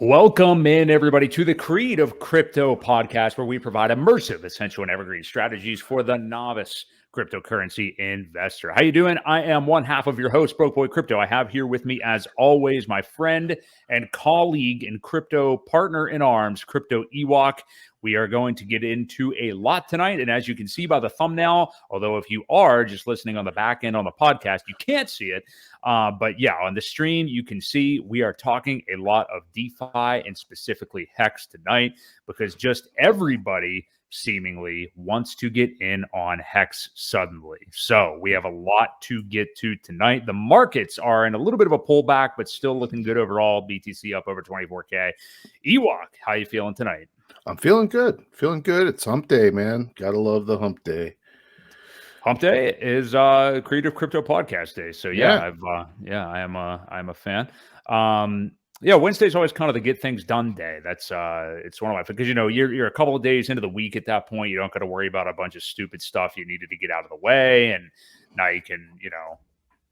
Welcome in, everybody, to the Creed of Crypto podcast, where we provide immersive, essential, and evergreen strategies for the novice cryptocurrency investor. How you doing? I am one half of your host, Boi Crypto. I have here with me, as always, my friend and colleague and crypto partner in arms, Crypto Ewok. We are going to get into a lot tonight. And as you can see by the thumbnail, although if you are just listening on the back end on the podcast, you can't see it. But yeah, on the stream, you can see we are talking a lot of DeFi and specifically HEX tonight, because just everybody seemingly wants to get in on HEX suddenly. So we have a lot to get to tonight. The markets are in a little bit of a pullback, but still looking good overall. BTC up over 24K. Ewok, how you feeling tonight? I'm feeling good. Feeling good. It's hump day, man. Gotta love the hump day. Hump day is Creative Crypto Podcast Day. So I'm a fan. Wednesday's always kind of the get things done day. That's it's one of my, because you're a couple of days into the week at that point. You don't got to worry about a bunch of stupid stuff you needed to get out of the way, and now you can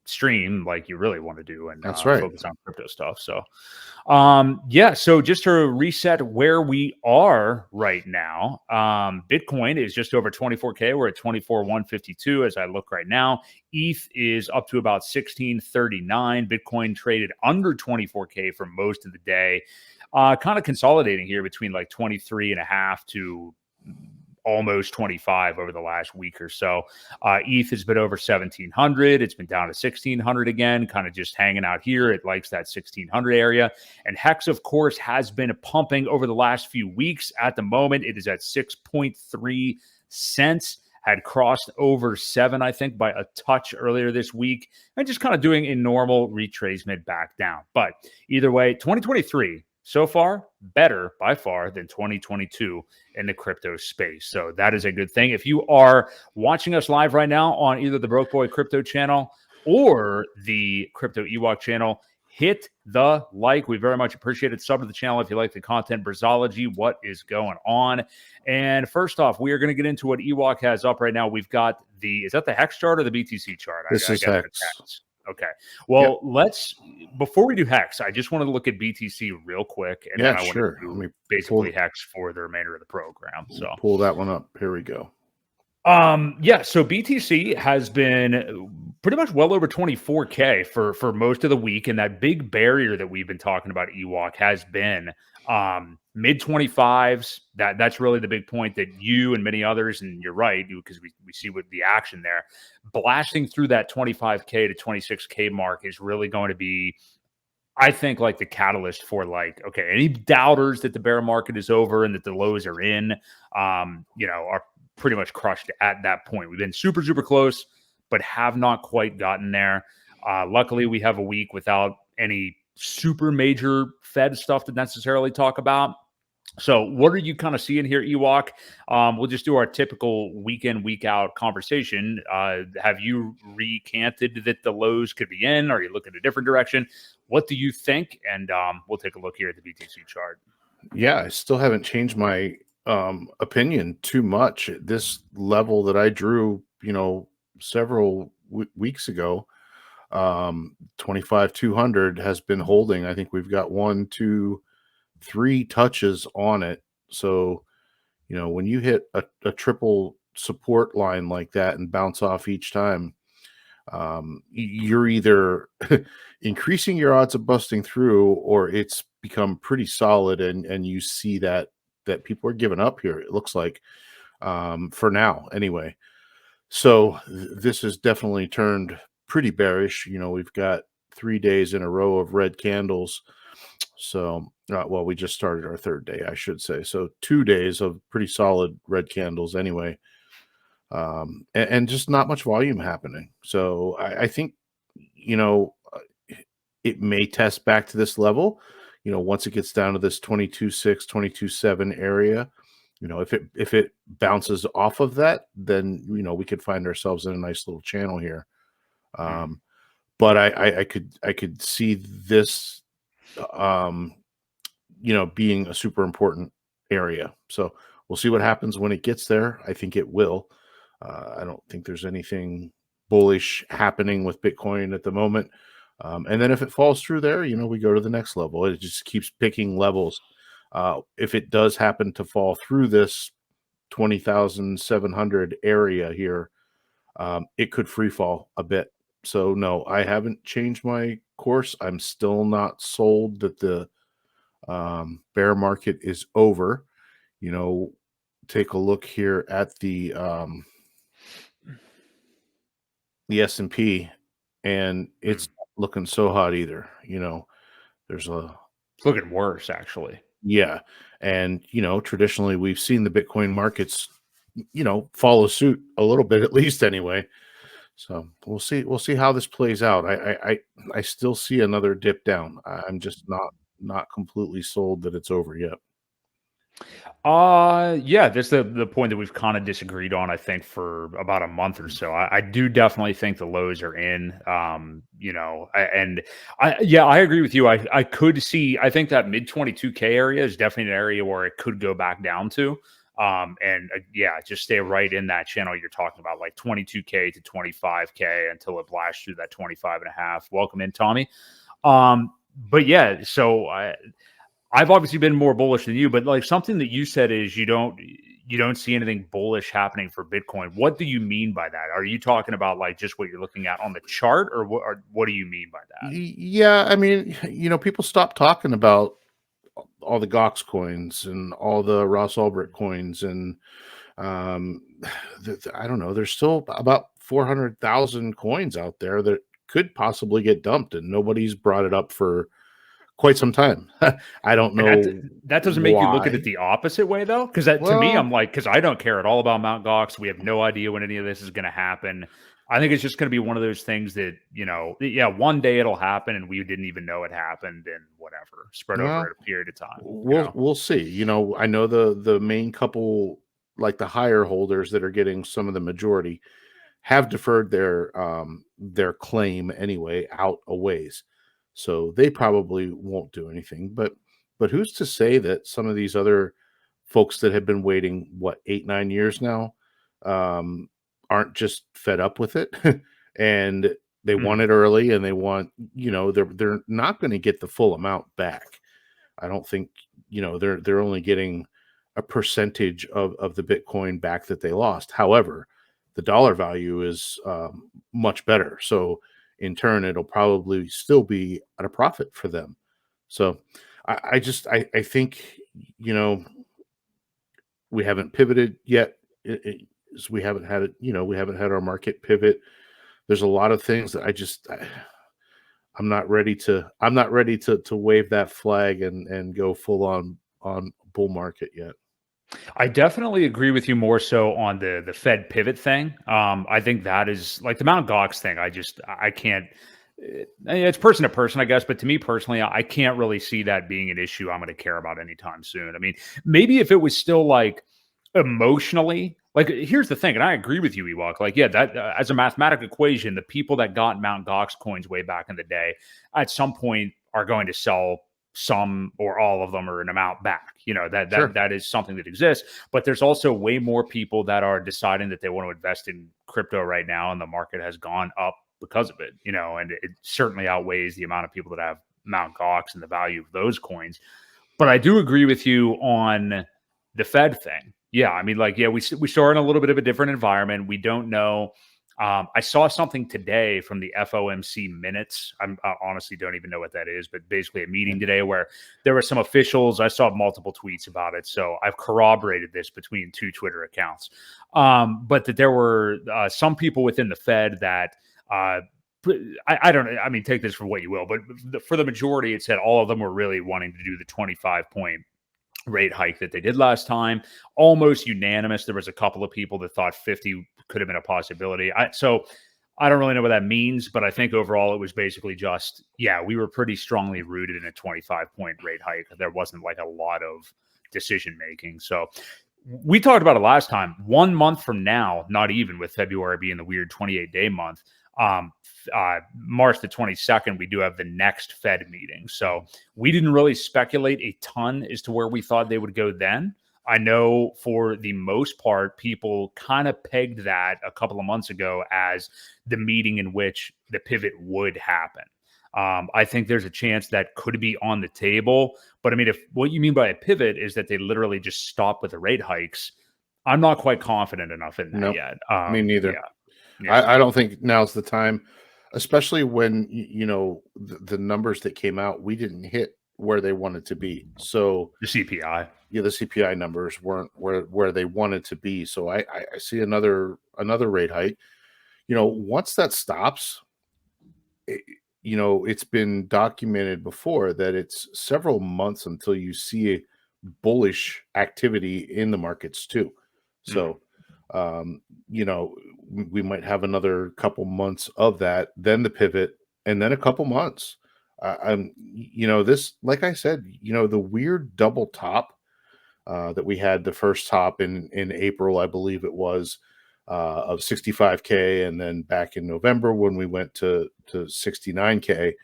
stream like you really want to do and That's right. Focus on crypto stuff. So so just to reset where we are right now, Bitcoin is just over 24K. We're at 24,152 as I look right now. ETH is up to about 1639. Bitcoin traded under 24K for most of the day, kind of consolidating here between like 23 and a half to almost 25 over the last week or so. ETH has been over 1700. It's been down to 1600 again, kind of just hanging out here. It likes that 1600 area. And HEX, of course, has been pumping over the last few weeks. At the moment, it is at 6.3 cents. Had crossed over 7, I think, by a touch earlier this week, and just kind of doing a normal retracement back down. But either way, 2023 so far, better by far than 2022 in the crypto space. So that is a good thing. If you are watching us live right now on either the Broke Boy Crypto channel or the Crypto Ewok channel, hit the like. We very much appreciate it. Sub to the channel if you like the content. Brazology, what is going on? And first off, we are going to get into what Ewok has up right now. We've got is that the HEX chart or the BTC chart? This is HEX. Okay. Well, before we do HEX, I just wanted to look at BTC real quick. And then I want to do basically HEX for the remainder of the program. So pull that one up. Here we go. So BTC has been pretty much well over 24K for most of the week. And that big barrier that we've been talking about, Ewok, has been mid 25s. That's really the big point that you and many others, and you're right, because we see with the action there, blasting through that 25K to 26K mark is really going to be, I think, like the catalyst for any doubters that the bear market is over and that the lows are in, are pretty much crushed at that point. We've been super, super close, but have not quite gotten there. Luckily, we have a week without any super major Fed stuff to necessarily talk about. So what are you kind of seeing here, Ewok? We'll just do our typical week in, week out conversation. Have you recanted that the lows could be in? Are you looking a different direction? What do you think? And we'll take a look here at the BTC chart. Yeah, I still haven't changed my opinion too much. This level that I drew, several weeks ago, 25,200 has been holding. I think we've got 1, 2, 3 touches on it. So, when you hit a triple support line like that and bounce off each time, you're either increasing your odds of busting through, or it's become pretty solid, and you see that people are giving up here, it looks like, for now anyway. So this has definitely turned pretty bearish. We've got 3 days in a row of red candles. So, we just started our third day, I should say. So 2 days of pretty solid red candles anyway. And just not much volume happening. So I think, it may test back to this level, once it gets down to this 22.6, 22.7 area. If it bounces off of that, then, we could find ourselves in a nice little channel here. But I could see this, being a super important area. So we'll see what happens when it gets there. I think it will. I don't think there's anything bullish happening with Bitcoin at the moment. And then if it falls through there, we go to the next level. It just keeps picking levels. If it does happen to fall through this 20,700 area here, it could free fall a bit. So no, I haven't changed my course. I'm still not sold that the bear market is over. Take a look here at the S&P, and it's not looking so hot either. There's a It's looking worse, actually. yeah, and traditionally we've seen the Bitcoin markets, follow suit a little bit at least anyway. So we'll see. We'll see how this plays out. I still see another dip down. I'm just not completely sold that it's over yet. Yeah, that's the point that we've kind of disagreed on, I think, for about a month or so. I do definitely think the lows are in. I agree with you. I could see, I think that mid 22K area is definitely an area where it could go back down to. Just stay right in that channel you're talking about, like 22K to 25K until it blasts through that 25.5. Welcome in, Tommy. I've obviously been more bullish than you, but like something that you said is you don't see anything bullish happening for Bitcoin. What do you mean by that? Are you talking about like just what you're looking at on the chart, or what do you mean by that? Yeah, I mean, people stop talking about all the Gox coins and all the Ross Ulbricht coins, and I don't know. There's still about 400,000 coins out there that could possibly get dumped, and nobody's brought it up for quite some time. I don't know that doesn't make you look at it why. the opposite way, though, because to me, I'm Well, like, because I don't care at all about Mount Gox. We have no idea when any of this is going to happen. I think it's just going to be one of those things that, one day it'll happen and we didn't even know it happened, and whatever, spread over well, a period of time. we'll see. I know the main couple, like the higher holders that are getting some of the majority, have deferred their claim anyway out a ways, so they probably won't do anything. But who's to say that some of these other folks that have been waiting 8-9 years now, aren't just fed up with it and they want it early, and they want, they're not going to get the full amount back. I don't think, they're only getting a percentage of the Bitcoin back that they lost. However, the dollar value is much better. So in turn, it'll probably still be at a profit for them. So I think, we haven't pivoted yet. We haven't had it, we haven't had our market pivot. There's a lot of things that I'm not ready to wave that flag and go full on bull market yet. I definitely agree with you more so on the Fed pivot thing. I think that is like the Mount Gox thing. I can't. It's person to person, I guess, but to me personally, I can't really see that being an issue I'm going to care about anytime soon. I mean, maybe if it was still like emotionally, like here's the thing, and I agree with you, Ewok. Like, yeah, that as a mathematical equation, the people that got Mount Gox coins way back in the day, at some point are going to sell some or all of them or an amount back. Sure. That is something that exists. But there's also way more people that are deciding that they want to invest in crypto right now, and the market has gone up because of it. And it certainly outweighs the amount of people that have Mount Gox and the value of those coins. But I do agree with you on the Fed thing. Yeah, I mean, like, yeah, we start in a little bit of a different environment. We don't know. I saw something today from the FOMC minutes. I honestly don't even know what that is, but basically a meeting today where there were some officials. I saw multiple tweets about it, so I've corroborated this between two Twitter accounts. But that there were some people within the Fed that I don't know. I mean, take this for what you will, but for the majority, it said all of them were really wanting to do the 25-point rate hike that they did last time. Almost unanimous. There was a couple of people that thought 50 could have been a possibility. So I don't really know what that means, but I think overall it was basically just, yeah, we were pretty strongly rooted in a 25-point rate hike. There wasn't like a lot of decision making. So we talked about it last time. 1 month from now, not even, with February being the weird 28-day month, March the 22nd, we do have the next Fed meeting. So we didn't really speculate a ton as to where we thought they would go then. I know for the most part, people kind of pegged that a couple of months ago as the meeting in which the pivot would happen. I think there's a chance that could be on the table. But I mean, if what you mean by a pivot is that they literally just stop with the rate hikes, I'm not quite confident enough in that No, yet. me neither. Yeah, yeah, I don't think now's the time, especially when the numbers that came out, we didn't hit where they wanted to be. So the CPI. yeah, the CPI numbers weren't where they wanted to be. So I see another rate hike. Once that stops, it's been documented before that it's several months until you see bullish activity in the markets too. So, we might have another couple months of that, then the pivot, and then a couple months. This, like I said, the weird double top that we had the first top in April, I believe it was, of 65K, and then back in November when we went to 69K.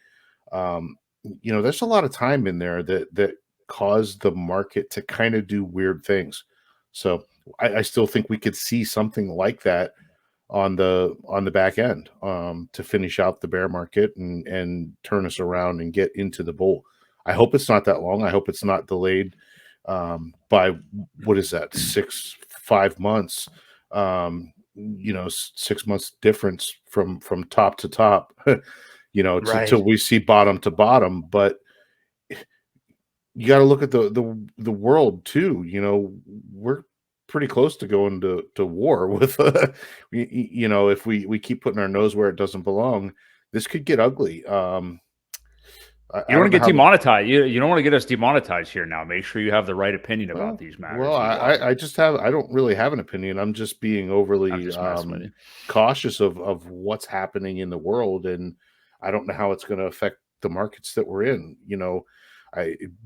There's a lot of time in there that caused the market to kind of do weird things. So I still think we could see something like that on the back end to finish out the bear market and turn us around and get into the bull. I hope it's not that long. I hope it's not delayed by what is that, 5 months. 6 months difference from top to top. Till we see bottom to bottom. But you got to look at the world too. We're pretty close to going to war with if we keep putting our nose where it doesn't belong, this could get ugly. You don't want to get demonetized. You don't want to get us demonetized here now. Make sure you have the right opinion about these matters. Well, I don't really have an opinion. I'm just being overly cautious of what's happening in the world, and I don't know how it's going to affect the markets that we're in.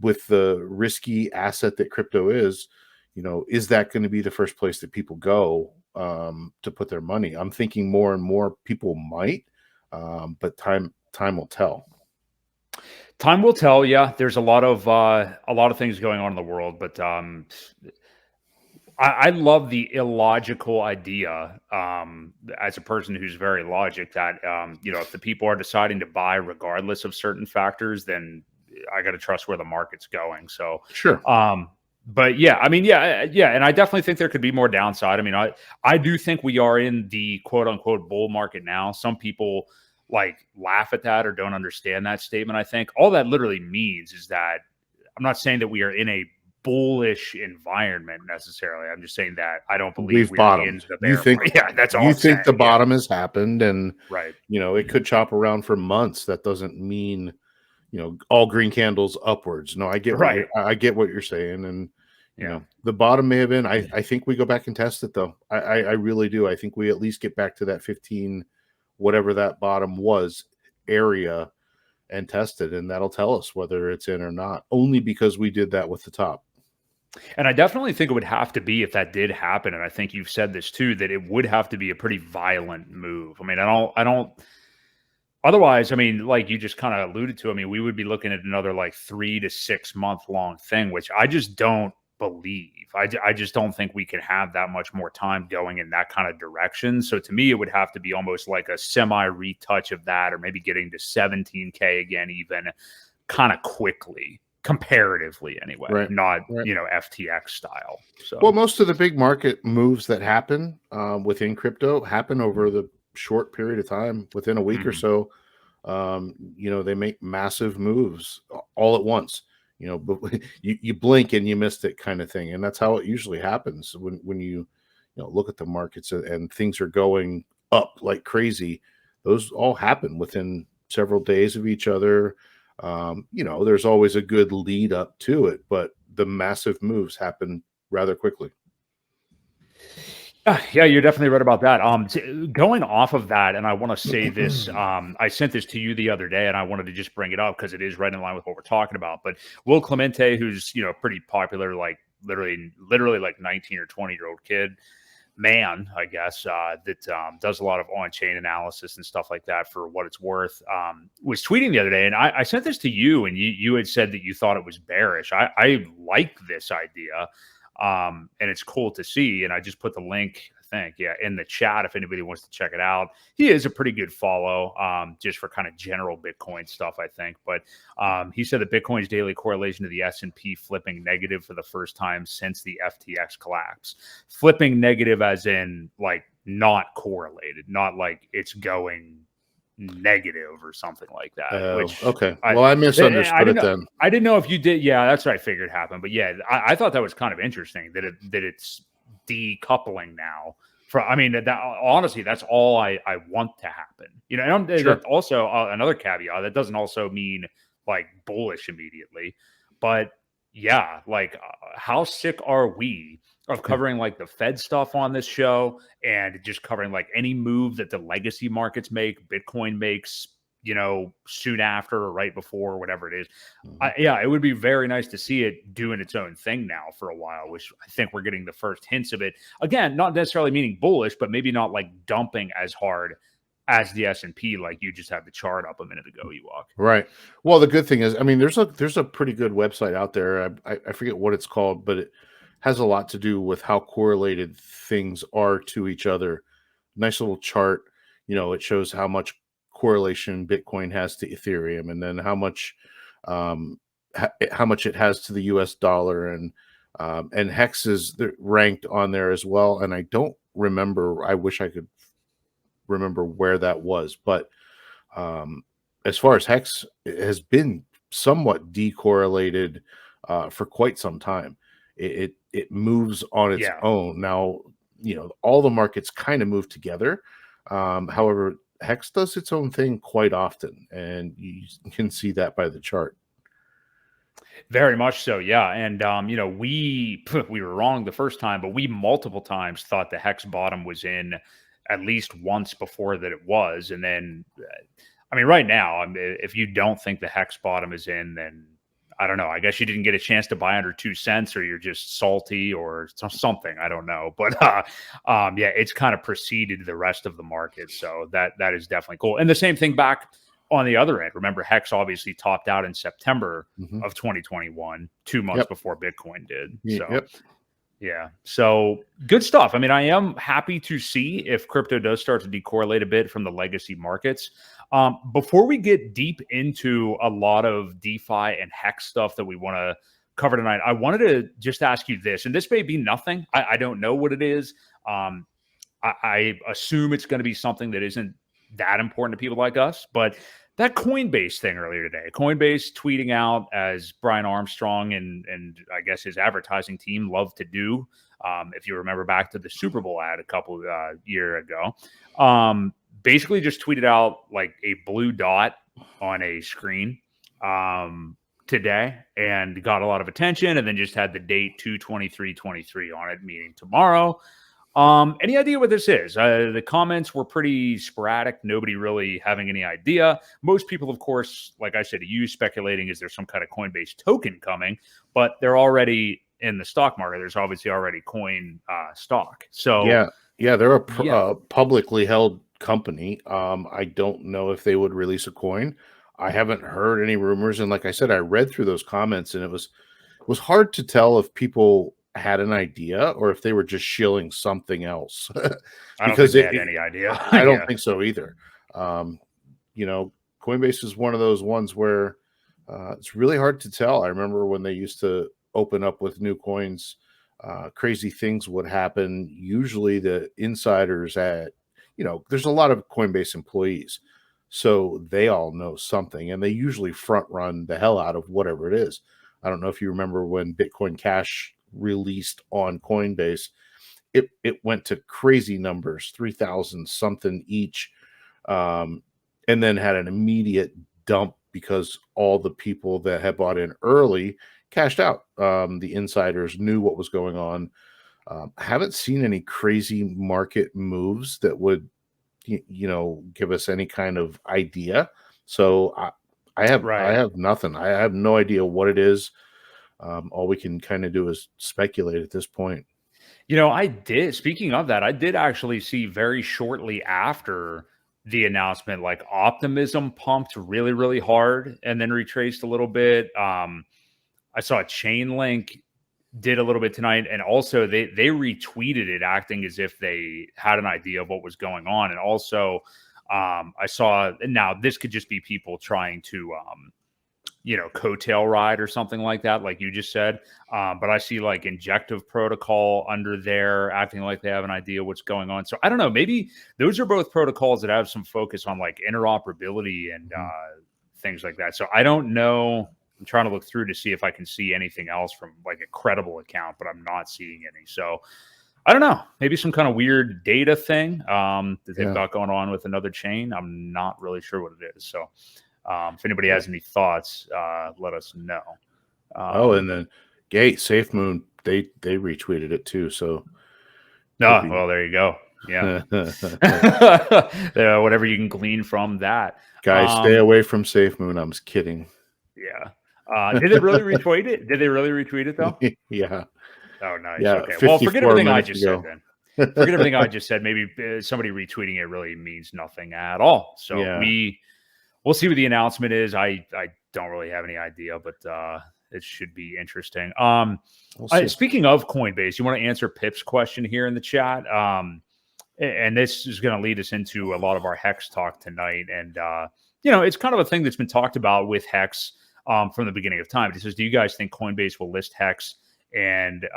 With the risky asset that crypto is that going to be the first place that people go to put their money? I'm thinking more and more people might, but time will tell. Time will tell. Yeah, there's a lot of things going on in the world, but I love the illogical idea as a person who's very logic that if the people are deciding to buy regardless of certain factors, then I got to trust where the market's going. So sure. But yeah, I mean, yeah, and I definitely think there could be more downside. I mean, I do think we are in the quote unquote bull market now. Some people laugh at that or don't understand that statement. I think all that literally means is that I'm not saying that we are in a bullish environment necessarily. I'm just saying that I don't believe we're bottomed. In the bear market. Yeah, that's all. You think the bottom has happened, and right. It could chop around for months. That doesn't mean all green candles upwards. No, I get I get what you're saying, and the bottom may have been. I think we go back and test it though. I really do. I think we at least get back to that 15, whatever that bottom was, area, and test it, and that'll tell us whether it's in or not. Only because we did that with the top. And I definitely think it would have to be, if that did happen, and I think you've said this too, that it would have to be a pretty violent move. I mean, I don't. Otherwise, I mean, like you just kind of alluded to, I mean, we would be looking at another 3 to 6 month long thing, which I just don't believe. I just don't think we can have that much more time going in that kind of direction. So to me, it would have to be almost like a semi retouch of that, or maybe getting to 17K again, even kind of quickly, comparatively anyway, right. Not FTX style. So well, most of the big market moves that happen within crypto happen over the short period of time, within a week or so. They make massive moves all at once. But you blink and you missed it, kind of thing, and that's how it usually happens when you look at the markets and things are going up like crazy. Those all happen within several days of each other. There's always a good lead up to it, but the massive moves happen rather quickly. Yeah, you're definitely right about that. Going off of that, and I want to say this, I sent this to you the other day, and I wanted to just bring it up because it is right in line with what we're talking about. But Will Clemente, who's pretty popular, literally 19 or 20-year-old kid, man, I guess, that does a lot of on-chain analysis and stuff like that for what it's worth, was tweeting the other day, and I sent this to you, and you had said that you thought it was bearish. I like this idea. And it's cool to see. And I just put the link. I think. Yeah, in the chat, if anybody wants to check it out, he is a pretty good follow, just for kind of general Bitcoin stuff, I think. But he said that Bitcoin's daily correlation to the S&P flipping negative for the first time since the FTX collapse. Flipping negative as in like not correlated, not like it's going negative or something like that. Which Okay. Well, I misunderstood it then. I didn't know if you did. Yeah, that's what I figured happened. But yeah, I thought that was kind of interesting that it's decoupling now. I mean, that honestly, that's all I want to happen. You know, and Sure. also another caveat, that doesn't also mean like bullish immediately, but yeah, like how sick are we of covering like the Fed stuff on this show and just covering like any move that the legacy markets make, Bitcoin makes, you know, soon after or right before, whatever it is. Yeah, it would be very nice to see it doing its own thing now for a while, which I think we're getting the first hints of it. Again, not necessarily meaning bullish, but maybe not like dumping as hard as the S&P, like you just had the chart up a minute ago, Ewok. Right. Well, the good thing is, I mean, there's a pretty good website out there. I forget what it's called, but it has a lot to do with how correlated things are to each other. Nice little chart. You know, it shows how much correlation Bitcoin has to Ethereum, and then how much it has to the U.S. dollar, and HEX is ranked on there as well. And I don't remember. I wish I could remember where that was, but as far as HEX, it has been somewhat decorrelated for quite some time. It moves on its own. Now, you know, all the markets kind of move together. However, HEX does its own thing quite often, and you can see that by the chart. Very much so, yeah. And you know, we were wrong the first time, but we multiple times thought the HEX bottom was in at least once before that it was. And then, I mean, right now, if you don't think the HEX bottom is in, then I don't know. I guess you didn't get a chance to buy under 2 cents, or you're just salty or something. I don't know. But yeah, it's kind of preceded the rest of the market. So that is definitely cool. And the same thing back on the other end. Remember, HEX obviously topped out in September of 2021, 2 months before Bitcoin did. So yeah. So good stuff. I mean, I am happy to see if crypto does start to decorrelate a bit from the legacy markets. Before we get deep into a lot of DeFi and HEX stuff that we want to cover tonight, I wanted to just ask you this, and this may be nothing. I don't know what it is. I assume it's going to be something that isn't that important to people like us, but that Coinbase thing earlier today, Coinbase tweeting out, as Brian Armstrong and I guess his advertising team love to do. If you remember back to the Super Bowl ad a couple year ago, basically just tweeted out like a blue dot on a screen today and got a lot of attention, and then just had the date 2/23/23 on it, meaning tomorrow. Any idea what this is? The comments were pretty sporadic. Nobody really having any idea. Most people, of course, like I said to you, speculating is there some kind of Coinbase token coming, but they're already in the stock market. There's obviously already coin stock. So yeah, they're a publicly held company. I don't know if they would release a coin. I haven't heard any rumors, and like I said, I read through those comments, and it was hard to tell if people had an idea or if they were just shilling something else. I don't think they had any idea. I don't think so either. You know, Coinbase is one of those ones where it's really hard to tell. I remember when they used to open up with new coins, crazy things would happen. Usually the insiders there's a lot of Coinbase employees, so they all know something, and they usually front run the hell out of whatever it is. I don't know if you remember when Bitcoin Cash released on Coinbase, it went to crazy numbers, 3,000 something each, and then had an immediate dump because all the people that had bought in early cashed out. The insiders knew what was going on. Haven't seen any crazy market moves that would give us any kind of idea. So I have nothing. I have no idea what it is. All we can kind of do is speculate at this point. You know, speaking of that, I did actually see very shortly after the announcement, like Optimism pumped really, really hard and then retraced a little bit. I saw a Chainlink did a little bit tonight, and also they retweeted it, acting as if they had an idea of what was going on. And also, I saw, now this could just be people trying to coattail ride or something like that, like you just said. But I see like Injective Protocol under there acting like they have an idea what's going on. So I don't know, maybe those are both protocols that have some focus on like interoperability and things like that. So I don't know. I'm trying to look through to see if I can see anything else from like a credible account, but I'm not seeing any. So I don't know, maybe some kind of weird data thing that they've got going on with another chain. I'm not really sure what it is. So if anybody has any thoughts, let us know. And then Gate Safe Moon, they retweeted it too. So well, there you go. Yeah. Whatever you can glean from that. Guys, stay away from Safe Moon. I'm just kidding. Yeah. Did they really retweet it? Did they really retweet it though? Yeah. Oh, nice. Yeah, okay. Well, forget everything I just ago. said then. Forget everything I just said. Maybe somebody retweeting it really means nothing at all. So we'll see what the announcement is. I don't really have any idea, but it should be interesting. Speaking of Coinbase, you want to answer Pip's question here in the chat? And this is going to lead us into a lot of our HEX talk tonight. And, it's kind of a thing that's been talked about with HEX from the beginning of time. It says, do you guys think Coinbase will list HEX and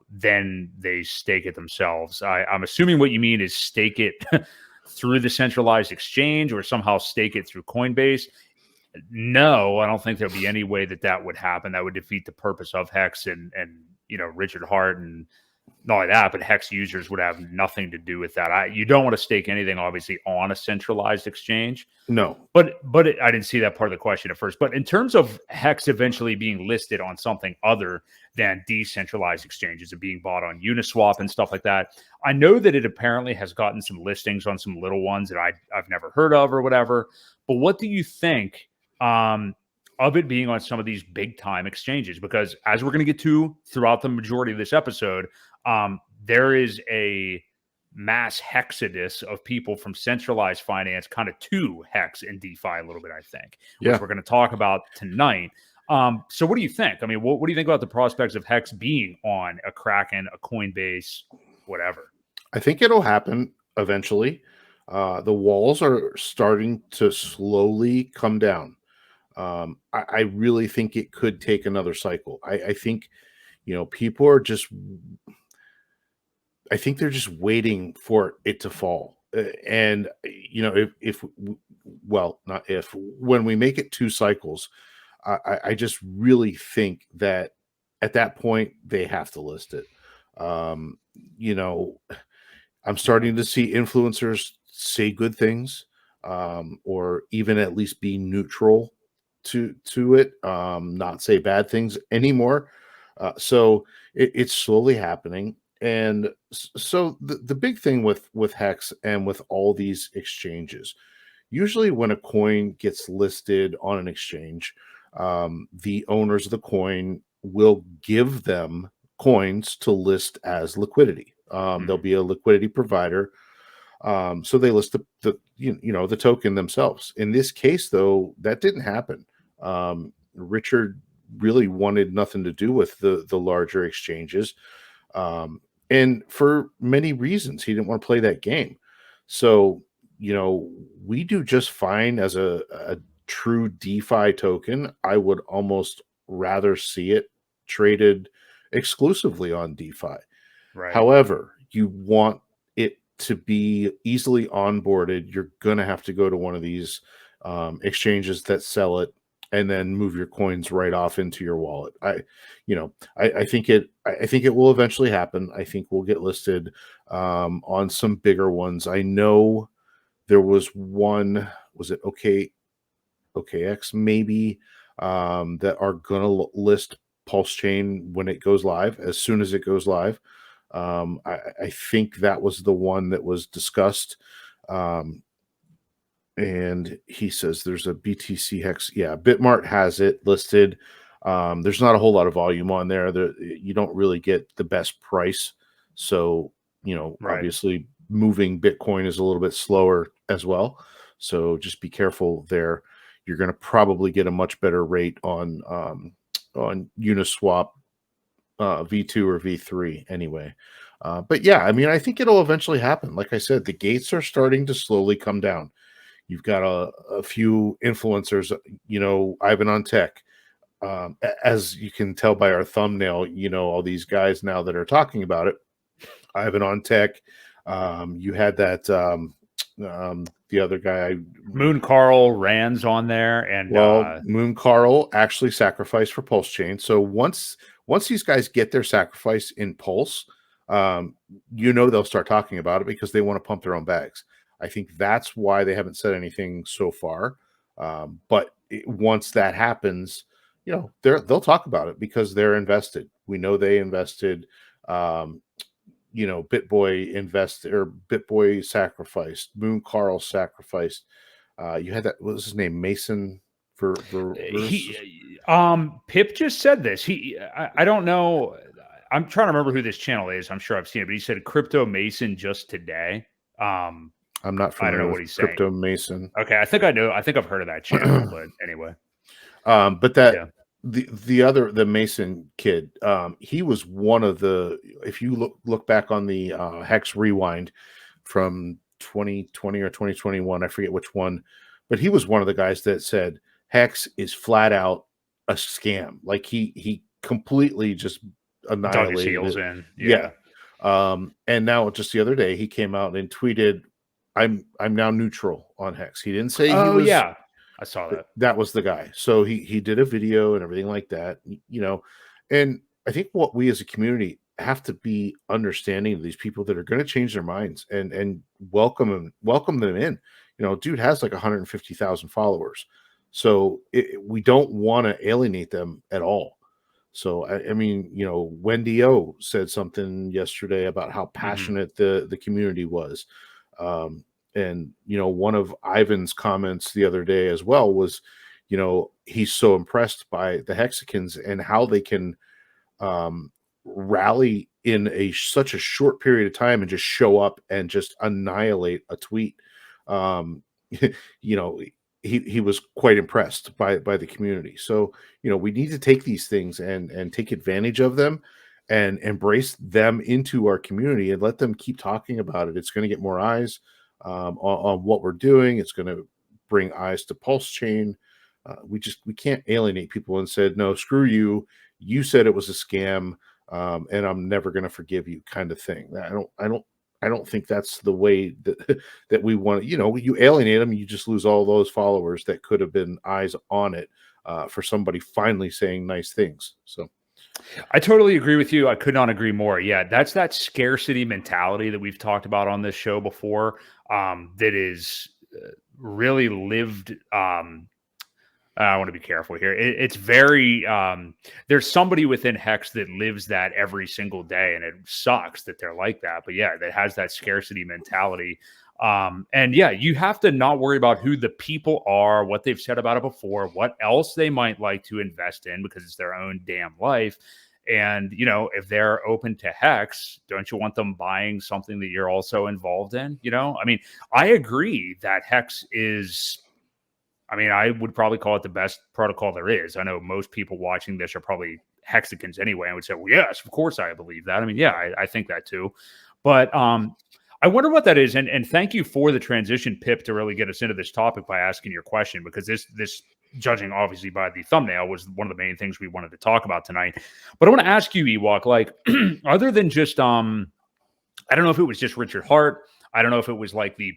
then they stake it themselves? I'm assuming what you mean is stake it through the centralized exchange or somehow stake it through Coinbase. No, I don't think there'll be any way that would happen. That would defeat the purpose of HEX and Richard Hart, and not only that, but HEX users would have nothing to do with that. You don't want to stake anything, obviously, on a centralized exchange. No. But I didn't see that part of the question at first. But in terms of HEX eventually being listed on something other than decentralized exchanges and being bought on Uniswap and stuff like that, I know that it apparently has gotten some listings on some little ones that I've never heard of or whatever. But what do you think of it being on some of these big time exchanges? Because as we're going to get to throughout the majority of this episode, there is a mass hexodus of people from centralized finance kind of to HEX and DeFi a little bit, I think, which we're going to talk about tonight. So what do you think? I mean, what do you think about the prospects of HEX being on a Kraken, a Coinbase, whatever? I think it'll happen eventually. The walls are starting to slowly come down. I really think it could take another cycle. I think, people are just, I think they're just waiting for it to fall. And, when we make it 2 cycles, I just really think that at that point they have to list it. I'm starting to see influencers say good things, or even at least be neutral to it, not say bad things anymore. So it's slowly happening. And so the big thing with HEX and with all these exchanges, usually when a coin gets listed on an exchange, the owners of the coin will give them coins to list as liquidity. There'll be a liquidity provider. So they list the token themselves. In this case, though, that didn't happen. Richard really wanted nothing to do with the larger exchanges. And for many reasons, he didn't want to play that game. So, we do just fine as a true DeFi token. I would almost rather see it traded exclusively on DeFi. Right. However, you want it to be easily onboarded. You're going to have to go to one of these exchanges that sell it and then move your coins right off into your wallet. I think it will eventually happen. I think we'll get listed on some bigger ones. I know there was one, was it OKX maybe, that are gonna list PulseChain when it goes live, as soon as it goes live. I think that was the one that was discussed. And he says there's a BTC HEX. Yeah, Bitmart has it listed. There's not a whole lot of volume on there. You don't really get the best price. So, obviously moving Bitcoin is a little bit slower as well. So just be careful there. You're going to probably get a much better rate on Uniswap V2 or V3 anyway. But yeah, I mean, I think it'll eventually happen. Like I said, the gates are starting to slowly come down. You've got a few influencers, Ivan on Tech. As you can tell by our thumbnail, all these guys now that are talking about it. Ivan on Tech. You had that the other guy, Moon Carl Rand's on there, and Moon Carl actually sacrificed for PulseChain. So once these guys get their sacrifice in Pulse, they'll start talking about it because they want to pump their own bags. I think that's why they haven't said anything so far. But once that happens, they'll talk about it because they're invested. We know they invested. BitBoy sacrificed. Moon Carl sacrificed. You had that. What was his name? Mason. Pip just said this. I don't know. I'm trying to remember who this channel is. I'm sure I've seen it, but he said Crypto Mason just today. I'm not familiar. I don't know what he's saying. Crypto Mason. Okay, I think I know. I think I've heard of that channel, but anyway. But that the Mason kid, he was one of the. If you look back on the HEX rewind from 2020 or 2021, I forget which one, but he was one of the guys that said HEX is flat out a scam. Like he completely just annihilated dug his heels in. Yeah. And now just the other day he came out and tweeted, I'm now neutral on HEX. He didn't say he was. Yeah, I saw that. That was the guy. So he did a video and everything like that, and I think what we as a community have to be understanding of these people that are going to change their minds and welcome them in. Dude has like 150,000 followers. So we don't want to alienate them at all. So, I mean, Wendy O said something yesterday about how passionate the community was. And, one of Ivan's comments the other day as well was, he's so impressed by the Hexicans and how they can rally in such a short period of time and just show up and just annihilate a tweet. He was quite impressed by the community. So, we need to take these things and take advantage of them and embrace them into our community and let them keep talking about it. It's going to get more eyes on what we're doing. It's going to bring eyes to PulseChain. We can't alienate people and said, no, screw you. You said it was a scam, and I'm never going to forgive you, kind of thing. I don't think that's the way that we want. You alienate them, you just lose all those followers that could have been eyes on it for somebody finally saying nice things. So I totally agree with you. I could not agree more. Yeah, that's that scarcity mentality that we've talked about on this show before. That is really lived. I want to be careful here. It's very, there's somebody within HEX that lives that every single day, and it sucks that they're like that. But yeah, that has that scarcity mentality. And yeah, you have to not worry about who the people are, what they've said about it before, what else they might like to invest in because it's their own damn life. And, if they're open to HEX, don't you want them buying something that you're also involved in? I mean, I agree that HEX is, I would probably call it the best protocol there is. I know most people watching this are probably Hexicans anyway. I would say, well, yes, of course I believe that. I think that too. But I wonder what that is. And thank you for the transition, Pip, to really get us into this topic by asking your question, because this judging obviously by the thumbnail was one of the main things we wanted to talk about tonight. But I want to ask you, Ewok, like other than just I don't know if it was just Richard Hart. I don't know if it was like the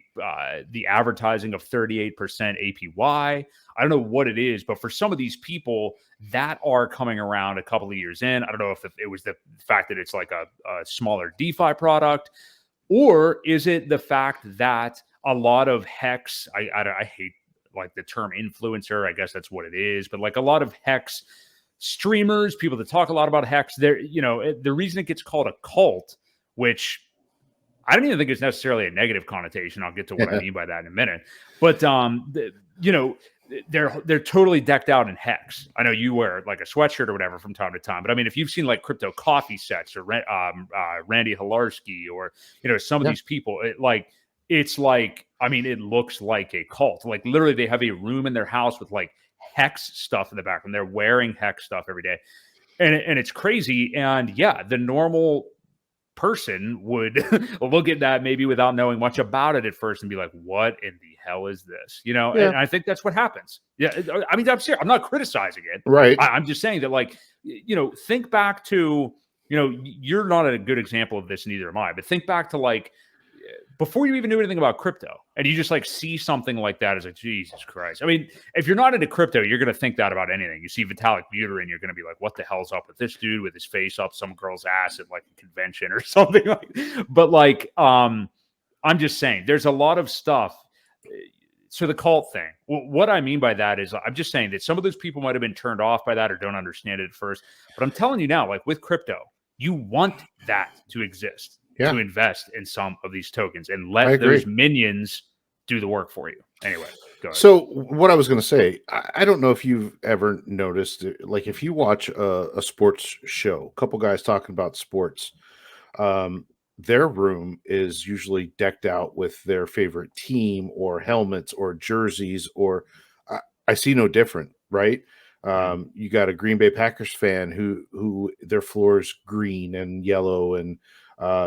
advertising of 38% APY. I don't know what it is, but for some of these people that are coming around a couple of years in, I don't know if it was the fact that it's like a smaller DeFi product, or is it the fact that a lot of HEX, I hate like the term influencer, I guess that's what it is, but like a lot of HEX streamers, people that talk a lot about HEX, the reason it gets called a cult, which I don't even think it's necessarily a negative connotation. I'll get to what I mean by that in a minute. But they're totally decked out in HEX. I know you wear like a sweatshirt or whatever from time to time, but if you've seen like crypto coffee sets or Randy Hilarski or some of these people, it looks like a cult. Like literally, they have a room in their house with like HEX stuff in the background. They're wearing HEX stuff every day. and it's crazy. And yeah, the normal person would look at that maybe without knowing much about it at first and be like, what in the hell is this? You know, Yeah. and I think that's what happens. Yeah. I mean, I'm serious. I'm not criticizing it. Right. I'm just saying that, like, you know, think back to, you know, you're not a good example of this, neither am I, but think back to like before you even knew anything about crypto and you just like see something like that as like, Jesus Christ. I mean, if you're not into crypto, you're going to think that about anything. You see Vitalik Buterin, you're going to be like, what the hell's up with this dude with his face up some girl's ass at like a convention or something like, but like, I'm just saying there's a lot of stuff. So the cult thing, what I mean by that is I'm just saying that some of those people might've been turned off by that or don't understand it at first, but I'm telling you now, like with crypto, you want that to exist. Yeah. To invest in some of these tokens and I let agree. those minions do the work for you. Anyway, go ahead. So what I was going to say, I don't know if you've ever noticed, like if you watch a sports show, a couple guys talking about sports, their room is usually decked out with their favorite team or helmets or jerseys, or I see no different, right? You got a Green Bay Packers fan who their floor is green and yellow, and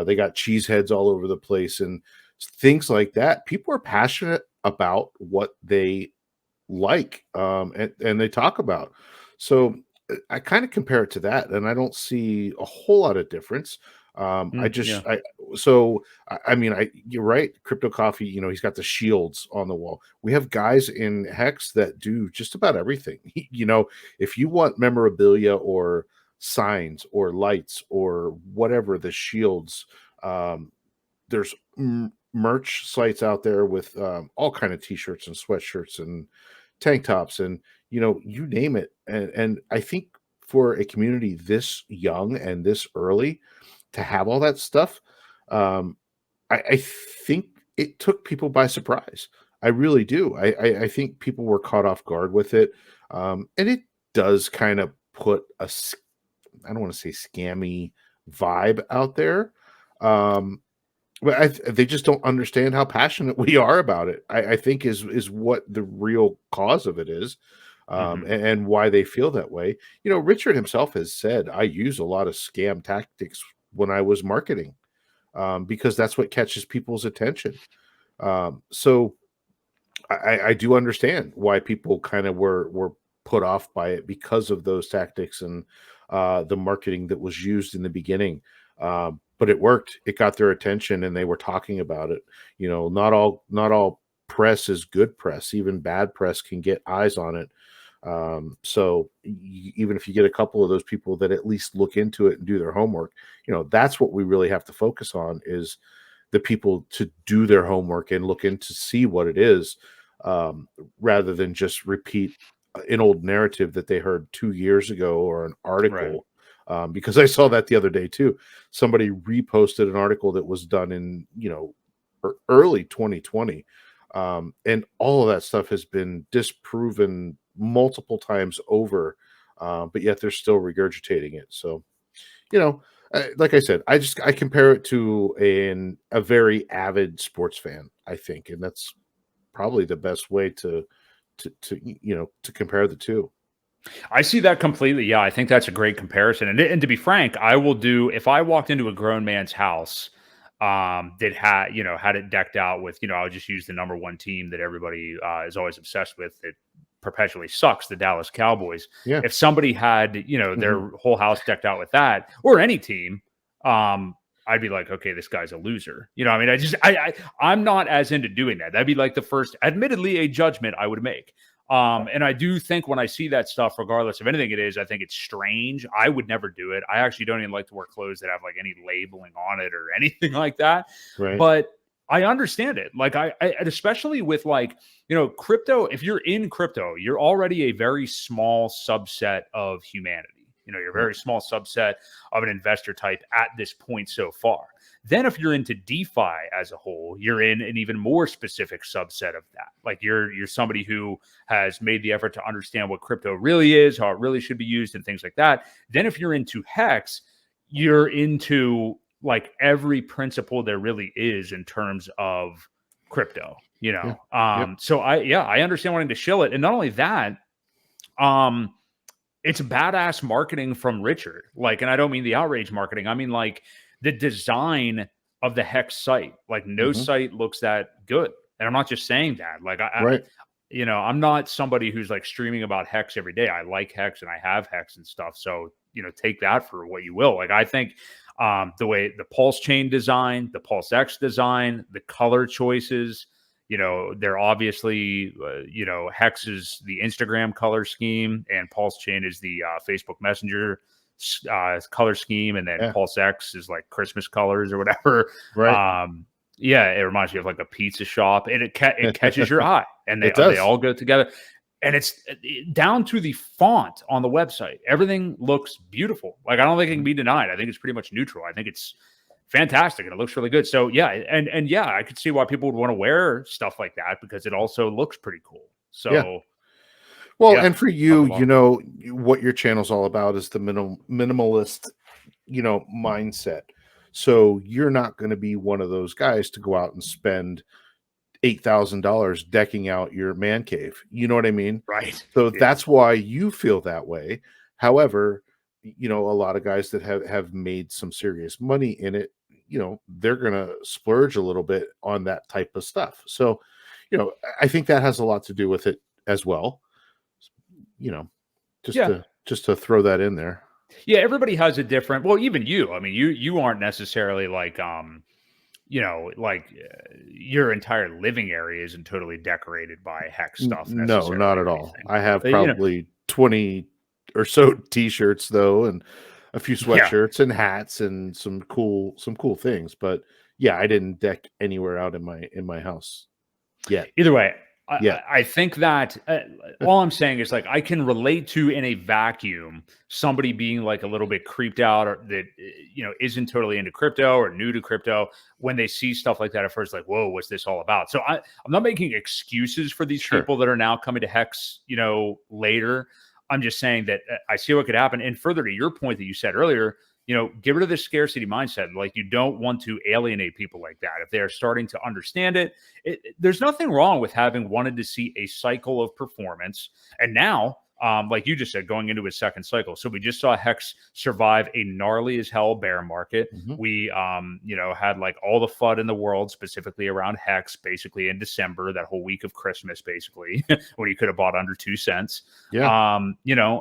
they got cheese heads all over the place and things like that. People are passionate about what they like, and they talk about. So I kind of compare it to that, and I don't see a whole lot of difference. I mean, you're right. Crypto Coffee, you know, he's got the shields on the wall. We have guys in Hex that do just about everything. You know, if you want memorabilia or signs or lights or whatever, the shields, there's merch sites out there with all kind of t-shirts and sweatshirts and tank tops and, you know, you name it. And I think for a community this young and this early to have all that stuff, I think it took people by surprise. I really do. I think people were caught off guard with it. And it does kind of put I don't want to say scammy vibe out there. But they just don't understand how passionate we are about it. I think is what the real cause of it is, and why they feel that way. You know, Richard himself has said, I use a lot of scam tactics when I was marketing, because that's what catches people's attention. So I do understand why people kind of were put off by it because of those tactics and the marketing that was used in the beginning. But it worked. It got their attention, and they were talking about it. You know, not all press is good press. Even bad press can get eyes on it. So even if you get a couple of those people that at least look into it and do their homework, you know, that's what we really have to focus on, is the people to do their homework and look into see what it is, rather than just repeat an old narrative that they heard 2 years ago or an article. Because I saw that the other day too. Somebody reposted an article that was done in, you know, early 2020. And all of that stuff has been disproven multiple times over, but yet they're still regurgitating it. So, you know, like I said, I compare it to a very avid sports fan, I think, and that's probably the best way to you know, to compare the two. I see that completely. Yeah, I think that's a great comparison. And to be frank, I will do if I walked into a grown man's house that had it decked out with, you know, I'll just use the number one team that everybody is always obsessed with, that perpetually sucks, the Dallas Cowboys. Yeah. If somebody had, you know, their whole house decked out with that, or any team, I'd be like, okay, this guy's a loser. You know, I mean, I'm not as into doing that. That'd be like the first, admittedly, a judgment I would make. And I do think when I see that stuff, regardless of anything it is, I think it's strange. I would never do it. I actually don't even like to wear clothes that have like any labeling on it or anything like that. Right. But I understand it. Like and especially with like, you know, crypto, if you're in crypto, you're already a very small subset of humanity. You know, you're a very small subset of an investor type at this point so far. Then if you're into DeFi as a whole, you're in an even more specific subset of that. Like you're somebody who has made the effort to understand what crypto really is, how it really should be used, and things like that. Then if you're into HEX, you're into like every principle there really is in terms of crypto, you know? So I understand wanting to shill it. And not only that, it's badass marketing from Richard. Like, and I don't mean the outrage marketing. I mean like the design of the Hex site. Like no Mhm. site looks that good. And I'm not just saying that. Like Right. I'm not somebody who's like streaming about Hex every day. I like Hex and I have Hex and stuff. So, take that for what you will. Like I think the way the PulseChain design, the PulseX design, the color choices, they're obviously, Hex is the Instagram color scheme and PulseChain is the Facebook Messenger color scheme. And then Yeah. PulseX is like Christmas colors or whatever. Right. Yeah, it reminds me of like a pizza shop, and it catches your eye, and they It does. all go together, and it's down to the font on the website. Everything looks beautiful. Like I don't think it can be denied. I think it's pretty much neutral. I think it's fantastic, and it looks really good. So yeah, and yeah, I could see why people would want to wear stuff like that because it also looks pretty cool. So Yeah. Well, yeah, and for you, what your channel's all about is the minimalist, mindset. So you're not going to be one of those guys to go out and spend $8,000 decking out your man cave. You know what I mean? right. So Yeah. that's why you feel that way. However, a lot of guys that have made some serious money in it, they're going to splurge a little bit on that type of stuff. So, I think that has a lot to do with it as well. Just Yeah. to throw that in there. Yeah, everybody has a different. Well, even you. I mean, you aren't necessarily like your entire living area isn't totally decorated by Hex stuff. No, not at all. I have You know, probably 20 or so t-shirts though, and a few yeah. sweatshirts and hats and some cool things. But yeah, I didn't deck anywhere out in my house yet. Either way, Yeah. I think that all I'm saying is like I can relate to in a vacuum somebody being like a little bit creeped out or that isn't totally into crypto or new to crypto when they see stuff like that at first, like, whoa, what's this all about? So I'm not making excuses for these people that are now coming to Hex, later. I'm just saying that I see what could happen. And further to your point that you said earlier, get rid of this scarcity mindset. Like you don't want to alienate people like that. If they're starting to understand it, there's nothing wrong with having wanted to see a cycle of performance. And now, like you just said, going into his second cycle. So we just saw Hex survive a gnarly as hell bear market. Mm-hmm. We, had like all the FUD in the world, specifically around Hex, basically in December, that whole week of Christmas, basically, when you could have bought under 2 cents. Yeah.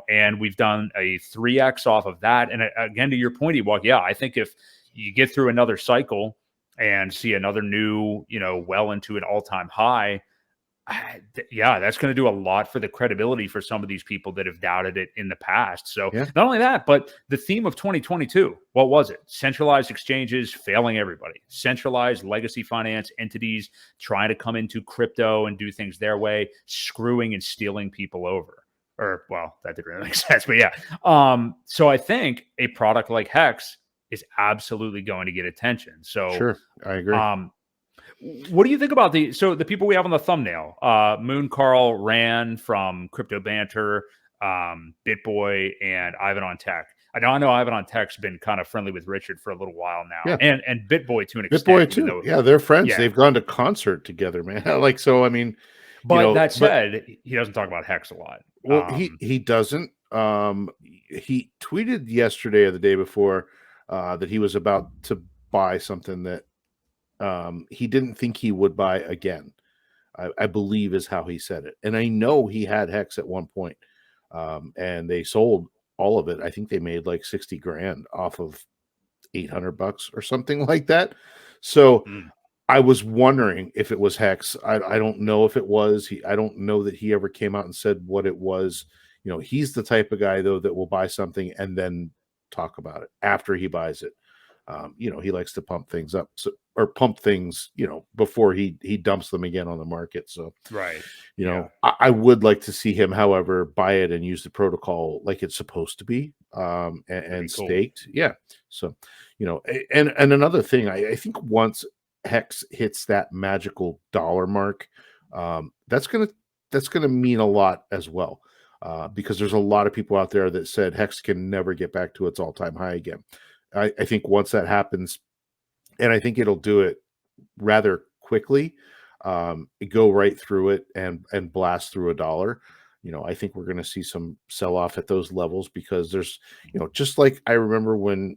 And we've done a 3x off of that. And again, to your point, Ewok, yeah, I think if you get through another cycle and see another new, well into an all-time high, yeah, that's going to do a lot for the credibility for some of these people that have doubted it in the past. So not only that, but the theme of 2022, what was it? Centralized exchanges failing everybody, centralized legacy finance entities trying to come into crypto and do things their way, screwing and stealing people over. Or, well, that didn't really make sense, but yeah. So I think a product like Hex is absolutely going to get attention. So sure, I agree. What do you think about the people we have on the thumbnail? Moon Carl Ran from Crypto Banter, BitBoy, and Ivan on Tech. I know Ivan on Tech's been kind of friendly with Richard for a little while now, and BitBoy to an extent. BitBoy too. Yeah, they're friends. Yeah. They've gone to concert together, man. Like, so I mean, but that said, he doesn't talk about Hex a lot. Well, he doesn't. He tweeted yesterday or the day before that he was about to buy something that he didn't think he would buy again. I believe is how he said it. And I know he had Hex at one point, and they sold all of it. I think they made like 60 grand off of $800 or something like that. So I was wondering if it was Hex. I don't know if it was. I don't know that he ever came out and said what it was. He's the type of guy though that will buy something and then talk about it after he buys it. He likes to pump things up, pump things, before he dumps them again on the market. So, right. I would like to see him, however, buy it and use the protocol like it's supposed to be, and staked. Cool. Yeah. So, and another thing, I think once Hex hits that magical dollar mark, that's gonna mean a lot as well, because there's a lot of people out there that said Hex can never get back to its all-time high again. I think once that happens, and I think it'll do it rather quickly, go right through it and blast through $1. I think we're going to see some sell off at those levels because there's, just like I remember when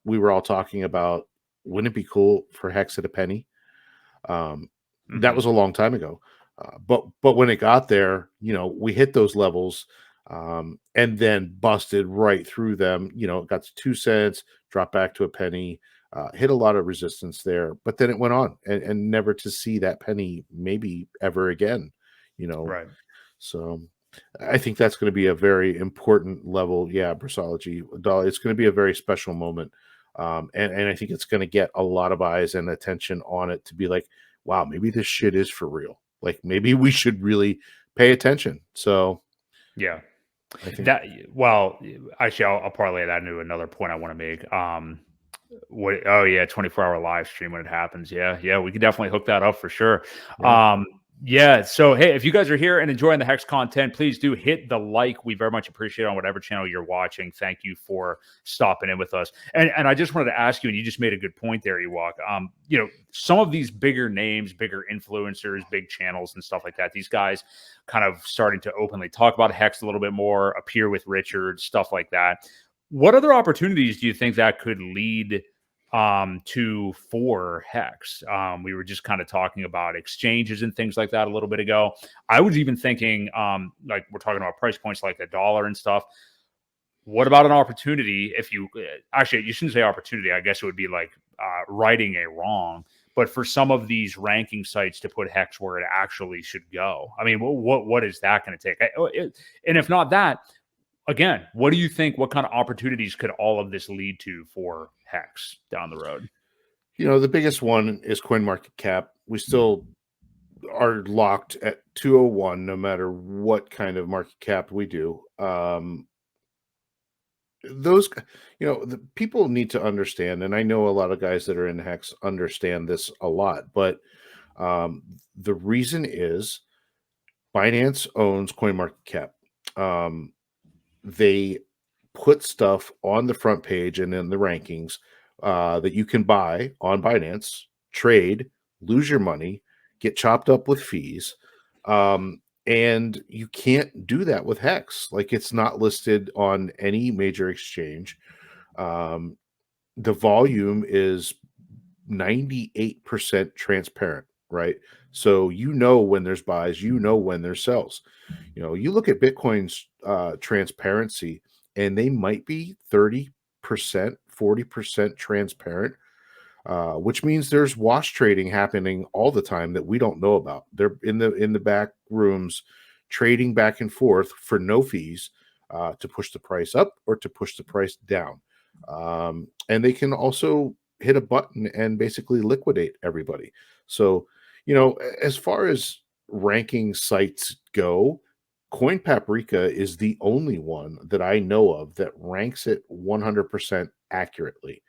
we were all talking about, wouldn't it be cool for Hex at a penny? That was a long time ago. But when it got there, we hit those levels, and then busted right through them. It got to 2 cents, dropped back to a penny, hit a lot of resistance there, but then it went on and never to see that penny maybe ever again. Right. So I think that's going to be a very important level. Yeah, Brasology, Dolly, it's going to be a very special moment. And I think it's going to get a lot of eyes and attention on it to be like, wow, maybe this shit is for real. Like maybe we should really pay attention. So Yeah. I think That well, actually, I'll parlay that into another point I want to make. Oh yeah, 24-hour live stream when it happens. Yeah, we could definitely hook that up for sure. yeah. Yeah. So hey, if you guys are here and enjoying the Hex content, please do hit the like. We very much appreciate it on whatever channel you're watching. Thank you for stopping in with us. And I just wanted to ask you, and you just made a good point there, Ewok. Some of these bigger names, bigger influencers, big channels and stuff like that, these guys kind of starting to openly talk about Hex a little bit more, appear with Richard, stuff like that. What other opportunities do you think that could lead to for Hex? We were just kind of talking about exchanges and things like that a little bit ago. I was even thinking, like we're talking about price points like the dollar and stuff. What about an opportunity? If you actually, you shouldn't say opportunity. I guess it would be like righting a wrong. But for some of these ranking sites to put Hex where it actually should go, I mean, what is that going to take? And if not that, again, what do you think? What kind of opportunities could all of this lead to for Hex down the road? The biggest one is CoinMarketCap. We still are locked at 201 no matter what kind of market cap we do. Those, the people need to understand, and I know a lot of guys that are in Hex understand this a lot, but the reason is Binance owns CoinMarketCap. They put stuff on the front page and in the rankings that you can buy on Binance, trade, lose your money, get chopped up with fees. And you can't do that with Hex. Like it's not listed on any major exchange. The volume is 98% transparent, right? So when there's buys, when there's sells. You look at Bitcoin's transparency, and they might be 30%, 40% transparent, which means there's wash trading happening all the time that we don't know about. They're in the back rooms trading back and forth for no fees to push the price up or to push the price down. And they can also hit a button and basically liquidate everybody. So, as far as ranking sites go, Coin Paprika is the only one that I know of that ranks it 100% accurately.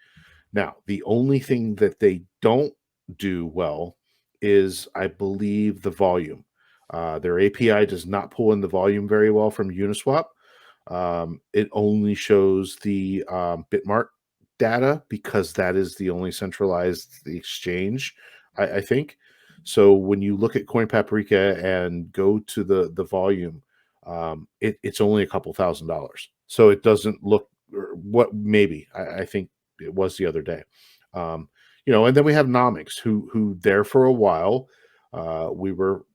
Now, the only thing that they don't do well is, I believe, the volume. Their API does not pull in the volume very well from Uniswap. It only shows the Bitmart data because that is the only centralized exchange, I think. So when you look at Coin Paprika and go to the volume, it's only a couple $1,000. So it doesn't look maybe I think it was the other day. And then we have Nomics who there for a while, we were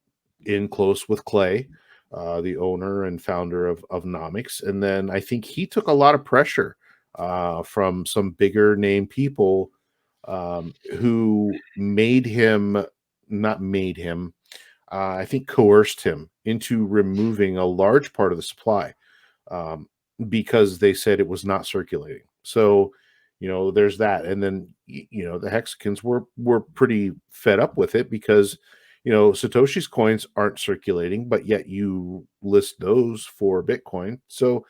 in close with Clay, the owner and founder of Nomics. And then I think he took a lot of pressure from some bigger name people who I think coerced him into removing a large part of the supply because they said it was not circulating. So, there's that. And then, the Hexicans were pretty fed up with it because, Satoshi's coins aren't circulating, but yet you list those for Bitcoin. So,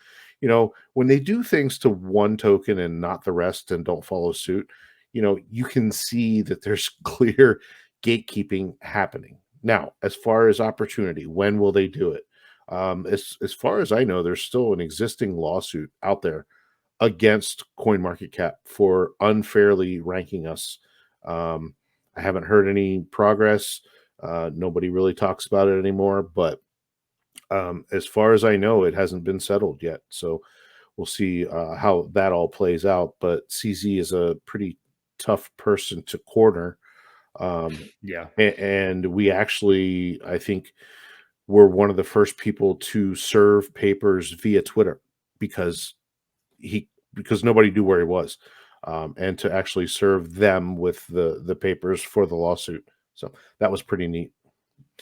when they do things to one token and not the rest and don't follow suit, you can see that there's clear gatekeeping happening. Now, as far as opportunity, when will they do it? As far as I know, there's still an existing lawsuit out there against CoinMarketCap for unfairly ranking us. I haven't heard any progress. Nobody really talks about it anymore, but As far as I know, it hasn't been settled yet. So we'll see how that all plays out. But CZ is a pretty tough person to corner. Yeah. And we actually, I think, were one of the first people to serve papers via Twitter because nobody knew where he was, and to actually serve them with the papers for the lawsuit. So that was pretty neat.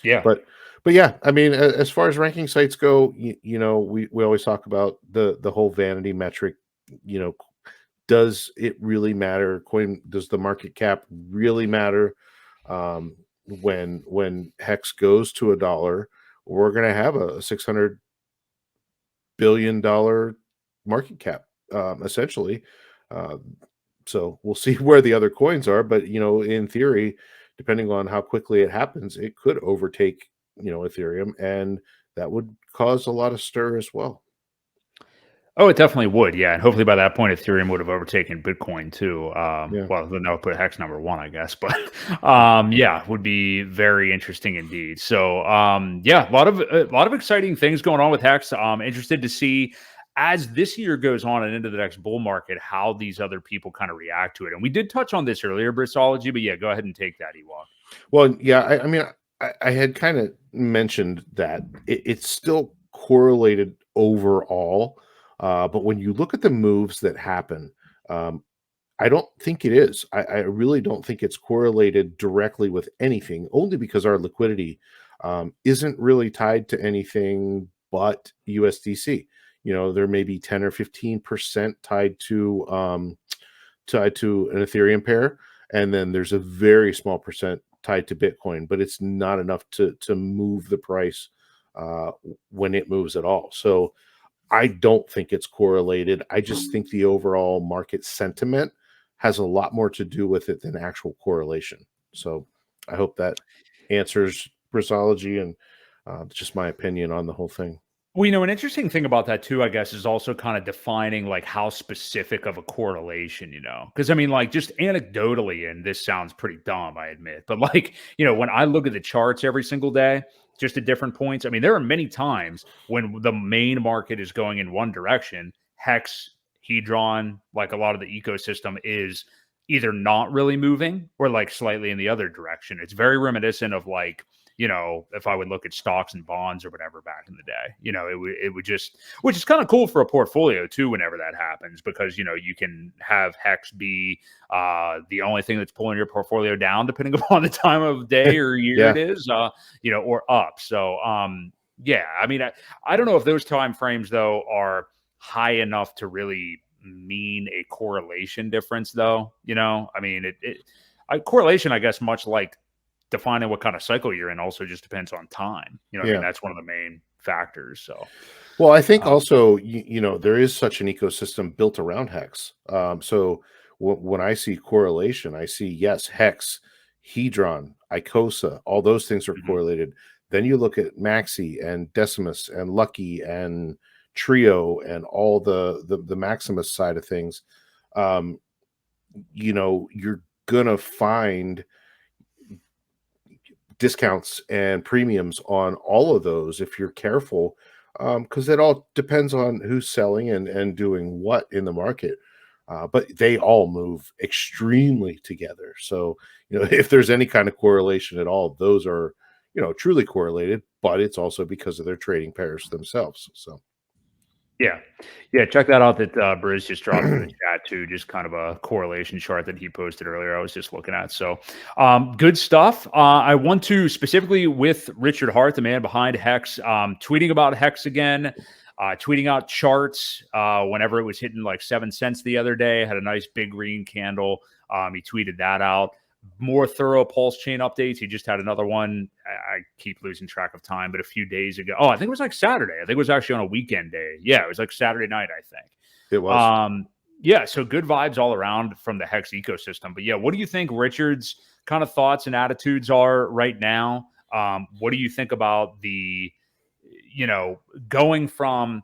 Yeah. But yeah, I mean, as far as ranking sites go, we always talk about the whole vanity metric. You know, does it really matter? Does the market cap really matter? When Hex goes to $1, we're going to have a $600 billion market cap, essentially. Uh, so we'll see where the other coins are, but in theory, depending on how quickly it happens, it could overtake Ethereum, and that would cause a lot of stir as well. Oh, it definitely would. Yeah. And hopefully by that point, Ethereum would have overtaken Bitcoin too. Yeah. Well, then that would put Hex number one, I guess. But yeah, would be very interesting indeed. So yeah, a lot of exciting things going on with Hex. Interested to see as this year goes on and into the next bull market, how these other people kind of react to it. And we did touch on this earlier, Bristology, but yeah, go ahead and take that, Ewok. Well, yeah, I mean, I had kind of mentioned that it's still correlated overall, but when you look at the moves that happen, um, I don't think it is. I really don't think it's correlated directly with anything, only because our liquidity isn't really tied to anything but USDC. There may be 10 or 15% tied to an Ethereum pair, and then there's a very small percent tied to Bitcoin, but it's not enough to move the price when it moves at all. So I don't think it's correlated. I just think the overall market sentiment has a lot more to do with it than actual correlation. So I hope that answers Brisology, and just my opinion on the whole thing. Well, an interesting thing about that too, I guess, is also kind of defining like how specific of a correlation, because I mean, like just anecdotally, and this sounds pretty dumb, I admit, but like, when I look at the charts every single day, just at different points, I mean, there are many times when the main market is going in one direction, Hex, Hedron, like a lot of the ecosystem is either not really moving or like slightly in the other direction. It's very reminiscent of like, if I would look at stocks and bonds or whatever back in the day, it would just, which is kind of cool for a portfolio too, whenever that happens, because, you can have Hex be the only thing that's pulling your portfolio down, depending upon the time of day or year Yeah. it is, or up. So, yeah, I mean, I don't know if those time frames though are high enough to really mean a correlation difference though, I mean, correlation, I guess, much like defining what kind of cycle you're in also just depends on time. I mean, that's one of the main factors. So, well, I think also, there is such an ecosystem built around Hex. So when I see correlation, I see, yes, Hex, Hedron, Icosa, all those things are correlated. Then you look at Maxi and Decimus and Lucky and Trio and all the Maximus side of things. You're gonna find discounts and premiums on all of those if you're careful, because it all depends on who's selling and doing what in the market. But they all move extremely together. So, if there's any kind of correlation at all, those are, truly correlated, but it's also because of their trading pairs themselves. So, yeah. Check that out. That Briz just dropped in the chat too. Just kind of a correlation chart that he posted earlier. I was just looking at. So, good stuff. I want to specifically with Richard Hart, the man behind Hex, tweeting about Hex again, tweeting out charts whenever it was hitting like 7 cents the other day. Had a nice big green candle. He tweeted that out. More thorough PulseChain updates. He just had another one. I keep losing track of time, but a few days ago. Oh, I think it was like Saturday. I think it was actually on a weekend day. Yeah, it was like Saturday night, I think. it was. Yeah, so good vibes all around from the Hex ecosystem. But yeah, what do you think Richard's kind of thoughts and attitudes are right now? What do you think about the, going from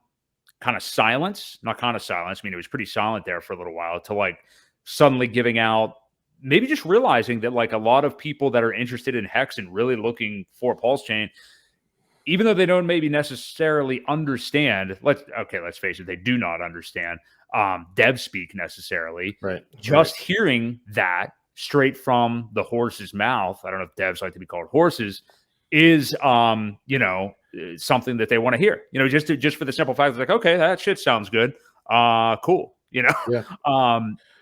kind of silence, not kind of silence. I mean, it was pretty silent there for a little while to like suddenly giving out, maybe just realizing that like a lot of people that are interested in Hex and really looking for PulseChain even though they don't maybe necessarily understand, let's face it, they do not understand dev speak necessarily. Right. Just hearing that straight from the horse's mouth, I don't know if devs like to be called horses, is something that they want to hear. Just for the simple fact, it's like, okay, that shit sounds good. Cool. Yeah.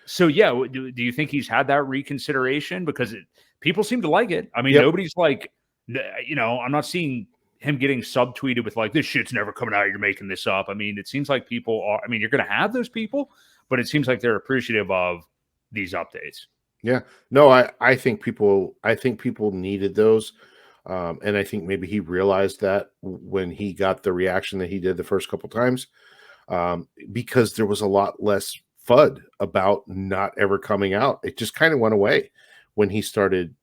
So yeah, do you think he's had that reconsideration? Because people seem to like it. I mean, Yep. nobody's like, I'm not seeing him getting subtweeted with like, this shit's never coming out, you're making this up. I mean, it seems like people are, I mean, you're going to have those people, but it seems like they're appreciative of these updates. Yeah. No, I think people needed those. And I think maybe he realized that when he got the reaction that he did the first couple times, because there was a lot less FUD about not ever coming out. It just kind of went away when he started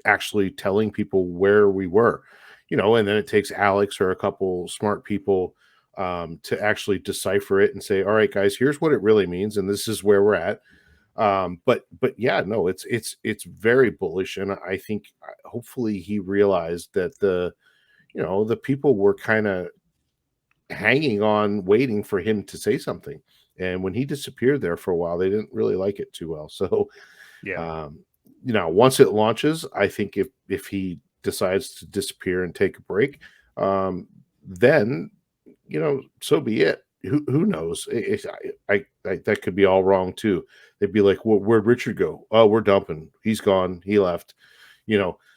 actually telling people where we were, and then it takes Alex or a couple smart people to actually decipher it and say, all right, guys, here's what it really means. And this is where we're at. But yeah, no, it's very bullish. And I think hopefully he realized that the people were kind of hanging on, waiting for him to say something. And when he disappeared there for a while, they didn't really like it too well. So, Yeah. once it launches, I think if he decides to disappear and take a break, then, so be it. Who knows? I that could be all wrong too. They'd be like, well, where'd Richard go? Oh, we're dumping. He's gone. He left.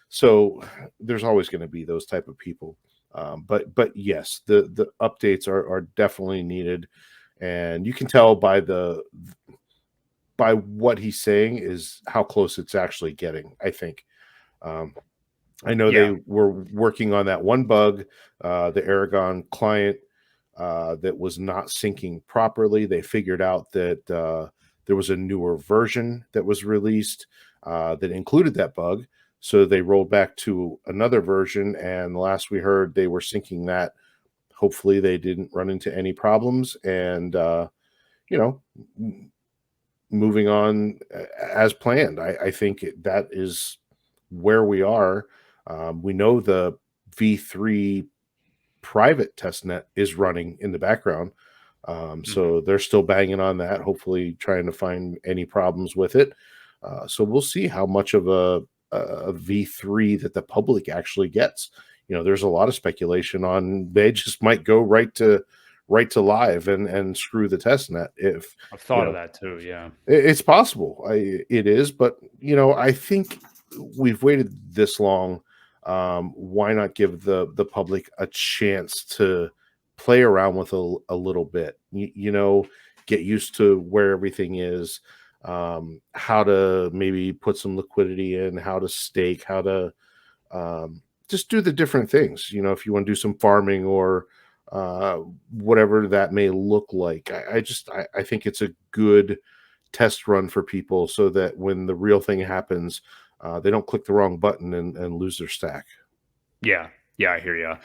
So there's always going to be those type of people. But yes, the updates are definitely needed, and you can tell by what he's saying is how close it's actually getting. I think. I know Yeah. they were working on that one bug, the Aragon client that was not syncing properly. They figured out that there was a newer version that was released that included that bug. So they rolled back to another version, and last we heard, they were syncing that. Hopefully, they didn't run into any problems, and moving on as planned. I think that is where we are. We know the V3 private testnet is running in the background, so they're still banging on that. Hopefully, trying to find any problems with it. So we'll see how much of a V3 that the public actually gets. There's a lot of speculation on they just might go right to live and screw the test net. If I've thought of that too. Yeah. it's possible, it is, but I think we've waited this long. Why not give the public a chance to play around with a little bit? Get used to where everything is. How to maybe put some liquidity in, how to stake, how to just do the different things. If you want to do some farming or whatever that may look like. I think it's a good test run for people so that when the real thing happens, they don't click the wrong button and lose their stack. Yeah. Yeah, I hear you.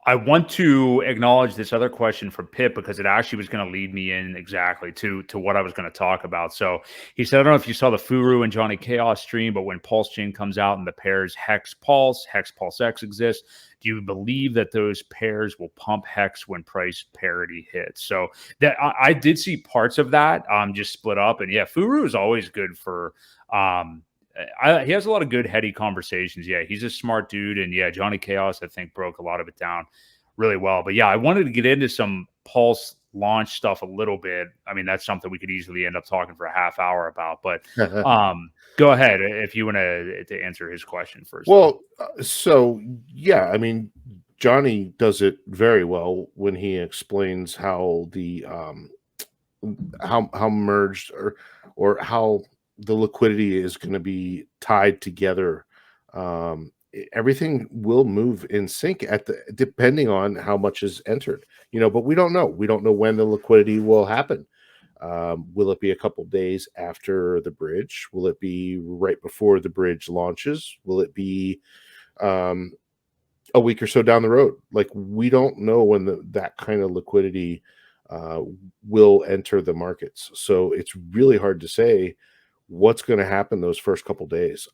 I want to acknowledge this other question from Pip because it actually was going to lead me in exactly to what I was going to talk about. So he said, I don't know if you saw the Furu and Johnny Chaos stream, but when PulseChain comes out and the pairs HEX Pulse X exist, do you believe that those pairs will pump HEX when price parity hits? So that I did see parts of that just split up. And yeah, Furu is always good for he has a lot of good heady conversations. Yeah, he's a smart dude. And yeah, Johnny Chaos, I think, broke a lot of it down really well. But yeah, I wanted to get into some Pulse launch stuff a little bit. I mean, that's something we could easily end up talking for a half hour about. But go ahead if you want to answer his question first. Well, so yeah, I mean, Johnny does it very well when he explains how the how merged or how the liquidity is going to be tied together. Everything will move in sync depending on how much is entered, but we don't know. We don't know when the liquidity will happen. Will it be a couple days after the bridge? Will it be right before the bridge launches? Will it be a week or so down the road? Like, we don't know when that kind of liquidity will enter the markets. So it's really hard to say what's going to happen those first couple days.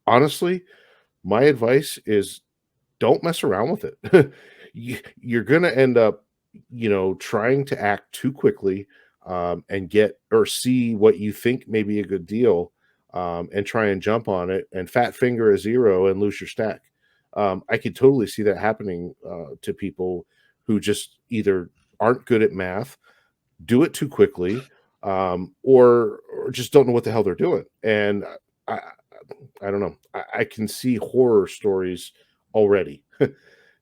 Honestly, my advice is don't mess around with it. You're going to end up, trying to act too quickly, and get or see what you think may be a good deal, and try and jump on it and fat finger a zero and lose your stack. I could totally see that happening to people who just either aren't good at math, do it too quickly, or just don't know what the hell they're doing. And I, I don't know. I can see horror stories already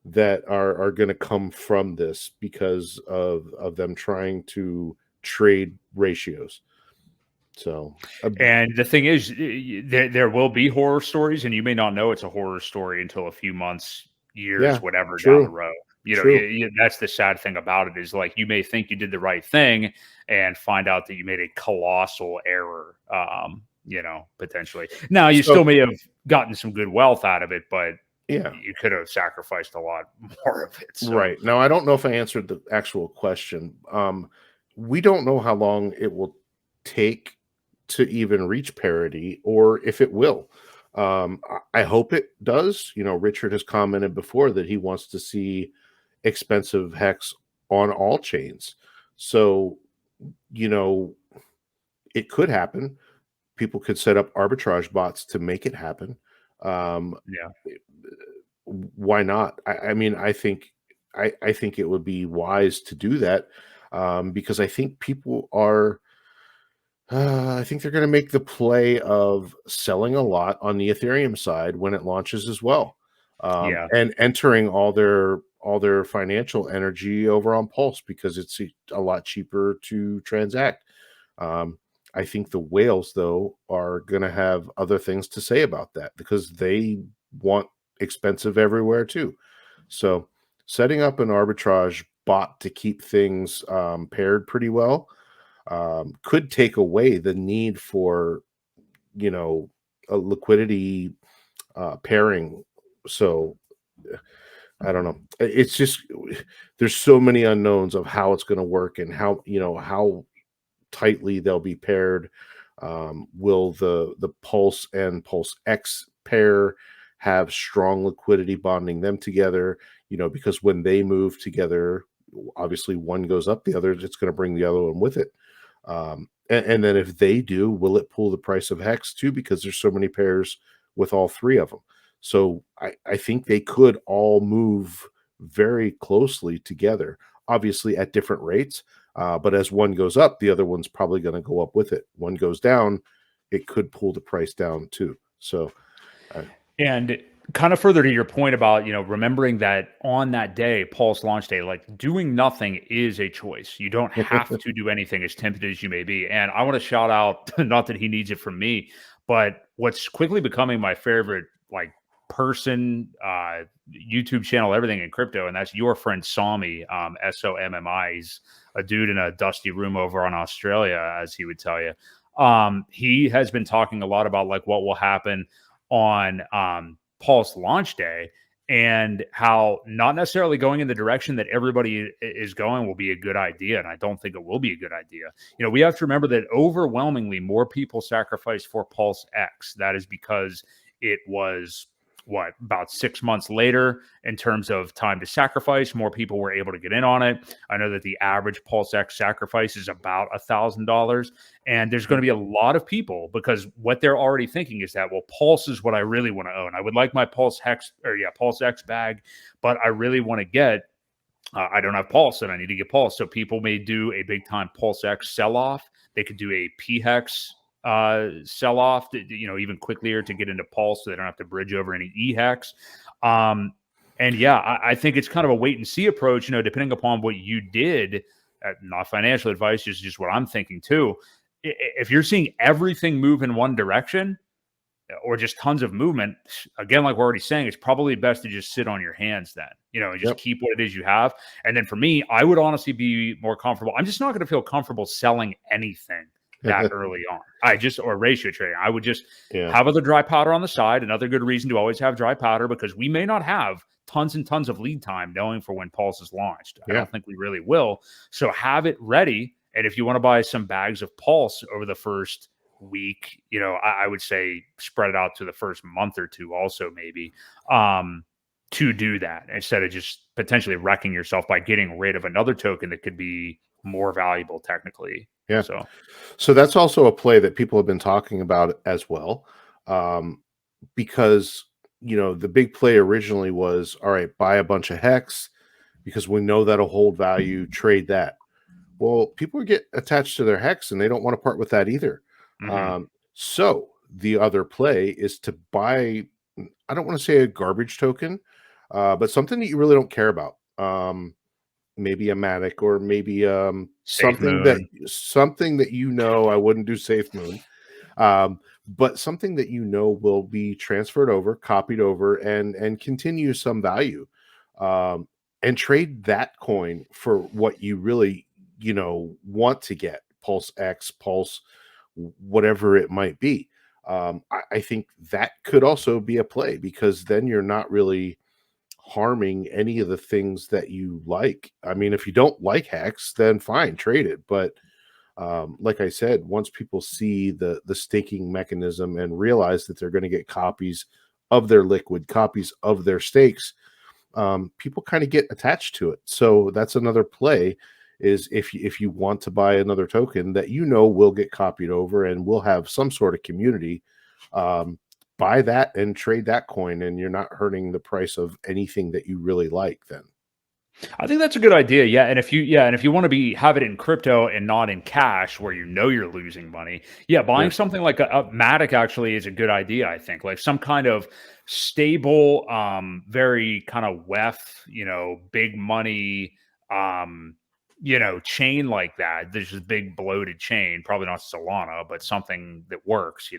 that are going to come from this because of them trying to trade ratios. So, And the thing is, there will be horror stories, and you may not know it's a horror story until a few months, years, yeah, whatever down the true, road. true. That's the sad thing about it is like you may think you did the right thing and find out that you made a colossal error. Potentially. Now you still So, may have gotten some good wealth out of it, but yeah, you could have sacrificed a lot more of it. So. right. Now, I don't know if I answered the actual question. We don't know how long it will take to even reach parity or if it will. I hope it does. Richard has commented before that he wants to see expensive hex on all chains. So, it could happen. People could set up arbitrage bots to make it happen. Yeah. Why not? I mean, I think it would be wise to do that, because I think people are. I think they're going to make the play of selling a lot on the Ethereum side when it launches as well, Yeah. and entering all their financial energy over on Pulse because it's a lot cheaper to transact. I think the whales, though, are going to have other things to say about that because they want expensive everywhere too. So setting up an arbitrage bot to keep things paired pretty well could take away the need for, a liquidity pairing. So I don't know. It's just there's so many unknowns of how it's going to work and how tightly they'll be paired. Will the Pulse and Pulse X pair have strong liquidity bonding them together? Because when they move together, obviously one goes up, the other, it's going to bring the other one with it. And then if they do, will it pull the price of Hex too? Because there's so many pairs with all three of them. So I think they could all move very closely together, obviously at different rates. But as one goes up, the other one's probably going to go up with it. One goes down, it could pull the price down too. So, And kind of further to your point about, remembering that on that day, Pulse launch day, like doing nothing is a choice. You don't have to do anything as tempted as you may be. And I want to shout out, not that he needs it from me, but what's quickly becoming my favorite, like person, YouTube channel, everything in crypto. And that's your friend Sommi, SOMMI. He's a dude in a dusty room over on Australia, as he would tell you. He has been talking a lot about like what will happen on Pulse launch day and how not necessarily going in the direction that everybody is going will be a good idea. And I don't think it will be a good idea. We have to remember that overwhelmingly more people sacrificed for Pulse X. That is because it was about 6 months later in terms of time to sacrifice. More people were able to get in on it. I know that the average Pulse X sacrifice is about $1,000. And there's going to be a lot of people because what they're already thinking is that, well, Pulse is what I really want to own. I would like my Pulse X bag, but I really want to get, I don't have Pulse and I need to get Pulse. So people may do a big time Pulse X sell off. They could do a PHEX sell off, even quicker to get into Pulse so they don't have to bridge over any EHEX. And yeah, I think it's kind of a wait and see approach, depending upon what you did, not financial advice, just what I'm thinking too. If you're seeing everything move in one direction or just tons of movement, again, like we're already saying, it's probably best to just sit on your hands then, and just keep what it is you have. And then for me, I would honestly be more comfortable. I'm just not going to feel comfortable selling anything that early on. Or ratio trading. I would just have other dry powder on the side. Another good reason to always have dry powder because we may not have tons and tons of lead time knowing for when Pulse is launched. I don't think we really will. So have it ready. And if you want to buy some bags of Pulse over the first week, I would say spread it out to the first month or two also maybe. to do that instead of just potentially wrecking yourself by getting rid of another token that could be more valuable technically. Yeah. So that's also a play that people have been talking about as well. Because, the big play originally was, all right, buy a bunch of HEX because we know that'll hold value, trade that. Well, people get attached to their HEX and they don't want to part with that either. So the other play is to buy, I don't want to say a garbage token, but something that you really don't care about. Maybe a Matic, or maybe Safe something that Moon. I wouldn't do Safe Moon, but something that will be transferred over, copied over, and continue some value, and trade that coin for what you really want to get, Pulse X, Pulse, whatever it might be. I think that could also be a play, because then you're not really harming any of the things that you like. I mean, if you don't like HEX, then fine, trade it. But like I said, once people see the staking mechanism and realize that they're going to get copies of their liquid, copies of their stakes, people kind of get attached to it. So that's another play, is if you want to buy another token that will get copied over and will have some sort of community, buy that and trade that coin, and you're not hurting the price of anything that you really like then. I think that's a good idea. Yeah. And if you want to have it in crypto and not in cash where you're losing money, buying something like a Matic actually is a good idea, I think. Like some kind of stable, very kind of big money, chain like that. There's this big bloated chain, probably not Solana, but something that works,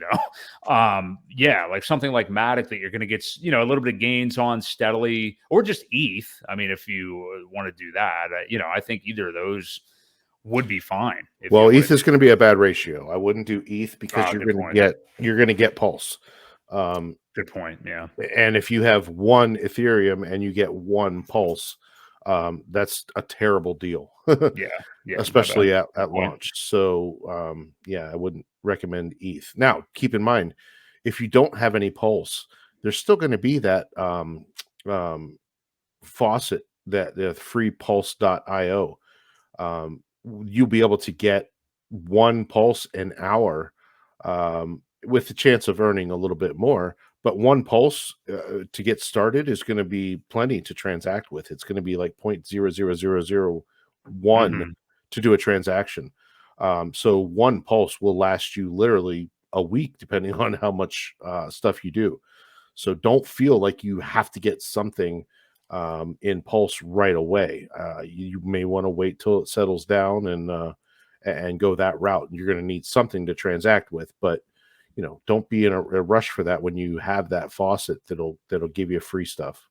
like something like Matic that you're going to get, a little bit of gains on steadily, or just ETH. I mean, if you want to do that, I think either of those would be fine. Well, ETH is going to be a bad ratio. I wouldn't do ETH because you're going to get Pulse. Good point. Yeah. And if you have one Ethereum and you get one Pulse, that's a terrible deal. Yeah. Especially at launch. So I wouldn't recommend ETH. Now, keep in mind, if you don't have any Pulse, there's still going to be that faucet, that the free pulse.io. You'll be able to get one Pulse an hour, with the chance of earning a little bit more. But one Pulse to get started is going to be plenty to transact with. It's going to be like 0.00001 to do a transaction. So one Pulse will last you literally a week, depending on how much stuff you do. So don't feel like you have to get something in Pulse right away. You may want to wait till it settles down and go that route. You're going to need something to transact with, but don't be in a rush for that when you have that faucet that'll give you free stuff.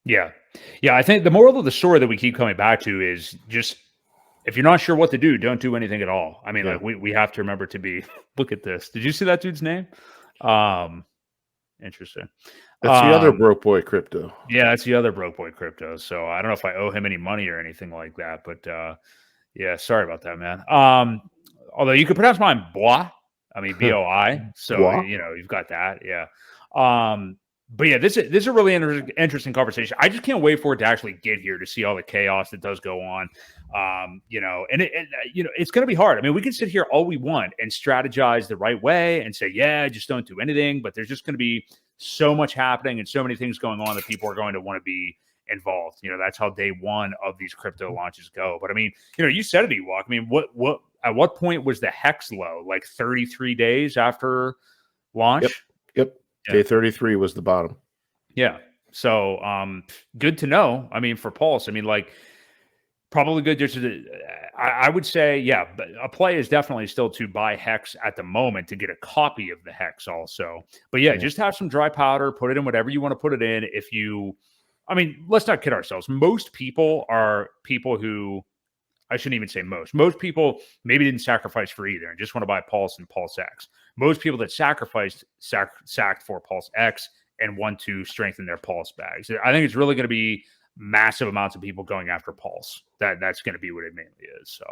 Yeah. I think the moral of the story that we keep coming back to is just, if you're not sure what to do, don't do anything at all. I mean, like we have to remember to be, look at this. Did you see that dude's name? Interesting. That's the other broke boy crypto. Yeah, that's the other broke boy crypto. So I don't know if I owe him any money or anything like that, but sorry about that, man. Although you could pronounce mine Boi. I mean, BOI. So, you've got that. Yeah. But yeah, this is a really interesting conversation. I just can't wait for it to actually get here, to see all the chaos that does go on. And it's going to be hard. I mean, we can sit here all we want and strategize the right way and say, just don't do anything. But there's just going to be so much happening and so many things going on that people are going to want to be involved. That's how day one of these crypto launches go. But I mean, you said it, Ewok. I mean, at what point was the HEX low? Like 33 days after launch? Yep. Day 33 was the bottom. Yeah. So good to know. I mean, for Pulse, I mean, like, probably good. I would say, but a play is definitely still to buy HEX at the moment to get a copy of the HEX also. But just have some dry powder, put it in whatever you want to put it in. Let's not kid ourselves. Most people are people who, I shouldn't even say most people maybe didn't sacrifice for either and just want to buy Pulse and Pulse X. Most people that sacrificed sacked for Pulse X and want to strengthen their Pulse bags. I think it's really going to be massive amounts of people going after Pulse. That's going to be what it mainly is. So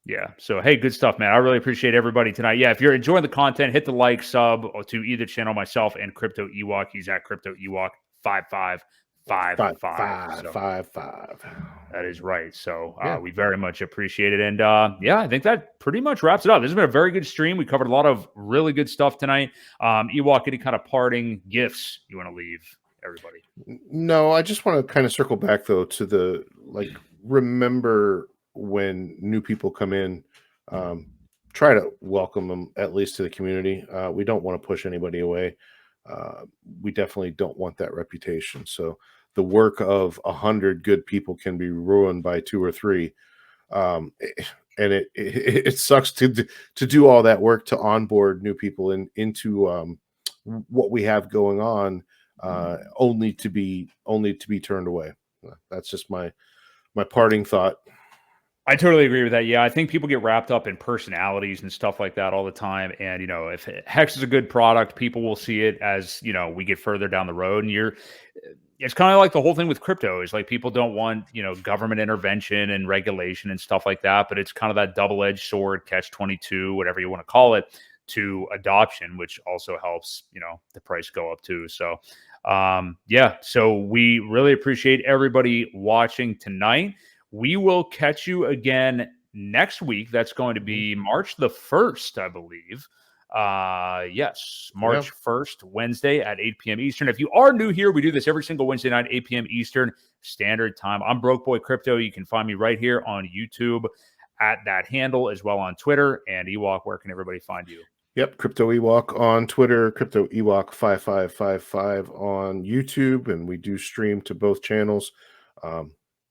Yeah. So, hey, good stuff, man. I really appreciate everybody tonight. Yeah. If you're enjoying the content, hit the like, sub to either channel, myself and Crypto Ewok. He's at Crypto Ewok 5555. So 555. that is right. So Yeah. we very much appreciate it. And yeah, I think that pretty much wraps it up. This has been a very good stream. We covered a lot of really good stuff tonight. Ewok, any kind of parting gifts you want to leave everybody? No, I just want to kind of circle back though to the remember when new people come in, try to welcome them at least to the community. We don't want to push anybody away. We definitely don't want that reputation. So the work of 100 good people can be ruined by 2 or 3. And it sucks to do all that work to onboard new people into what we have going on, only to be turned away. That's just my parting thought. I totally agree with that. Yeah, I think people get wrapped up in personalities and stuff like that all the time. And, if HEX is a good product, people will see it as, we get further down the road. And it's kind of like the whole thing with crypto is like people don't want, government intervention and regulation and stuff like that. But it's kind of that double-edged sword, catch-22, whatever you want to call it, to adoption, which also helps, the price go up too. So, yeah, so we really appreciate everybody watching tonight. We will catch you again next week. That's going to be March the 1st, I believe. Yes, March 1st, Wednesday at 8 p.m. Eastern. If you are new here, we do this every single Wednesday night, 8 p.m. Eastern Standard Time. I'm Broke Boi Crypto. You can find me right here on YouTube at that handle, as well on Twitter. And Ewok, where can everybody find you? Yep, Crypto Ewok on Twitter, Crypto Ewok 5555 on YouTube, and we do stream to both channels.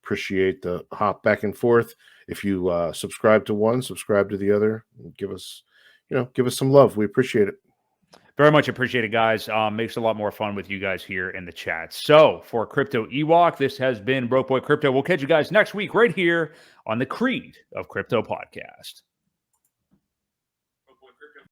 Appreciate the hop back and forth. If you subscribe to one, subscribe to the other, give us some love. We appreciate it. Very much appreciate it, guys. Makes it a lot more fun with you guys here in the chat. So for Crypto Ewok, this has been Broke Boi Crypto. We'll catch you guys next week right here on the Creed of Crypto podcast.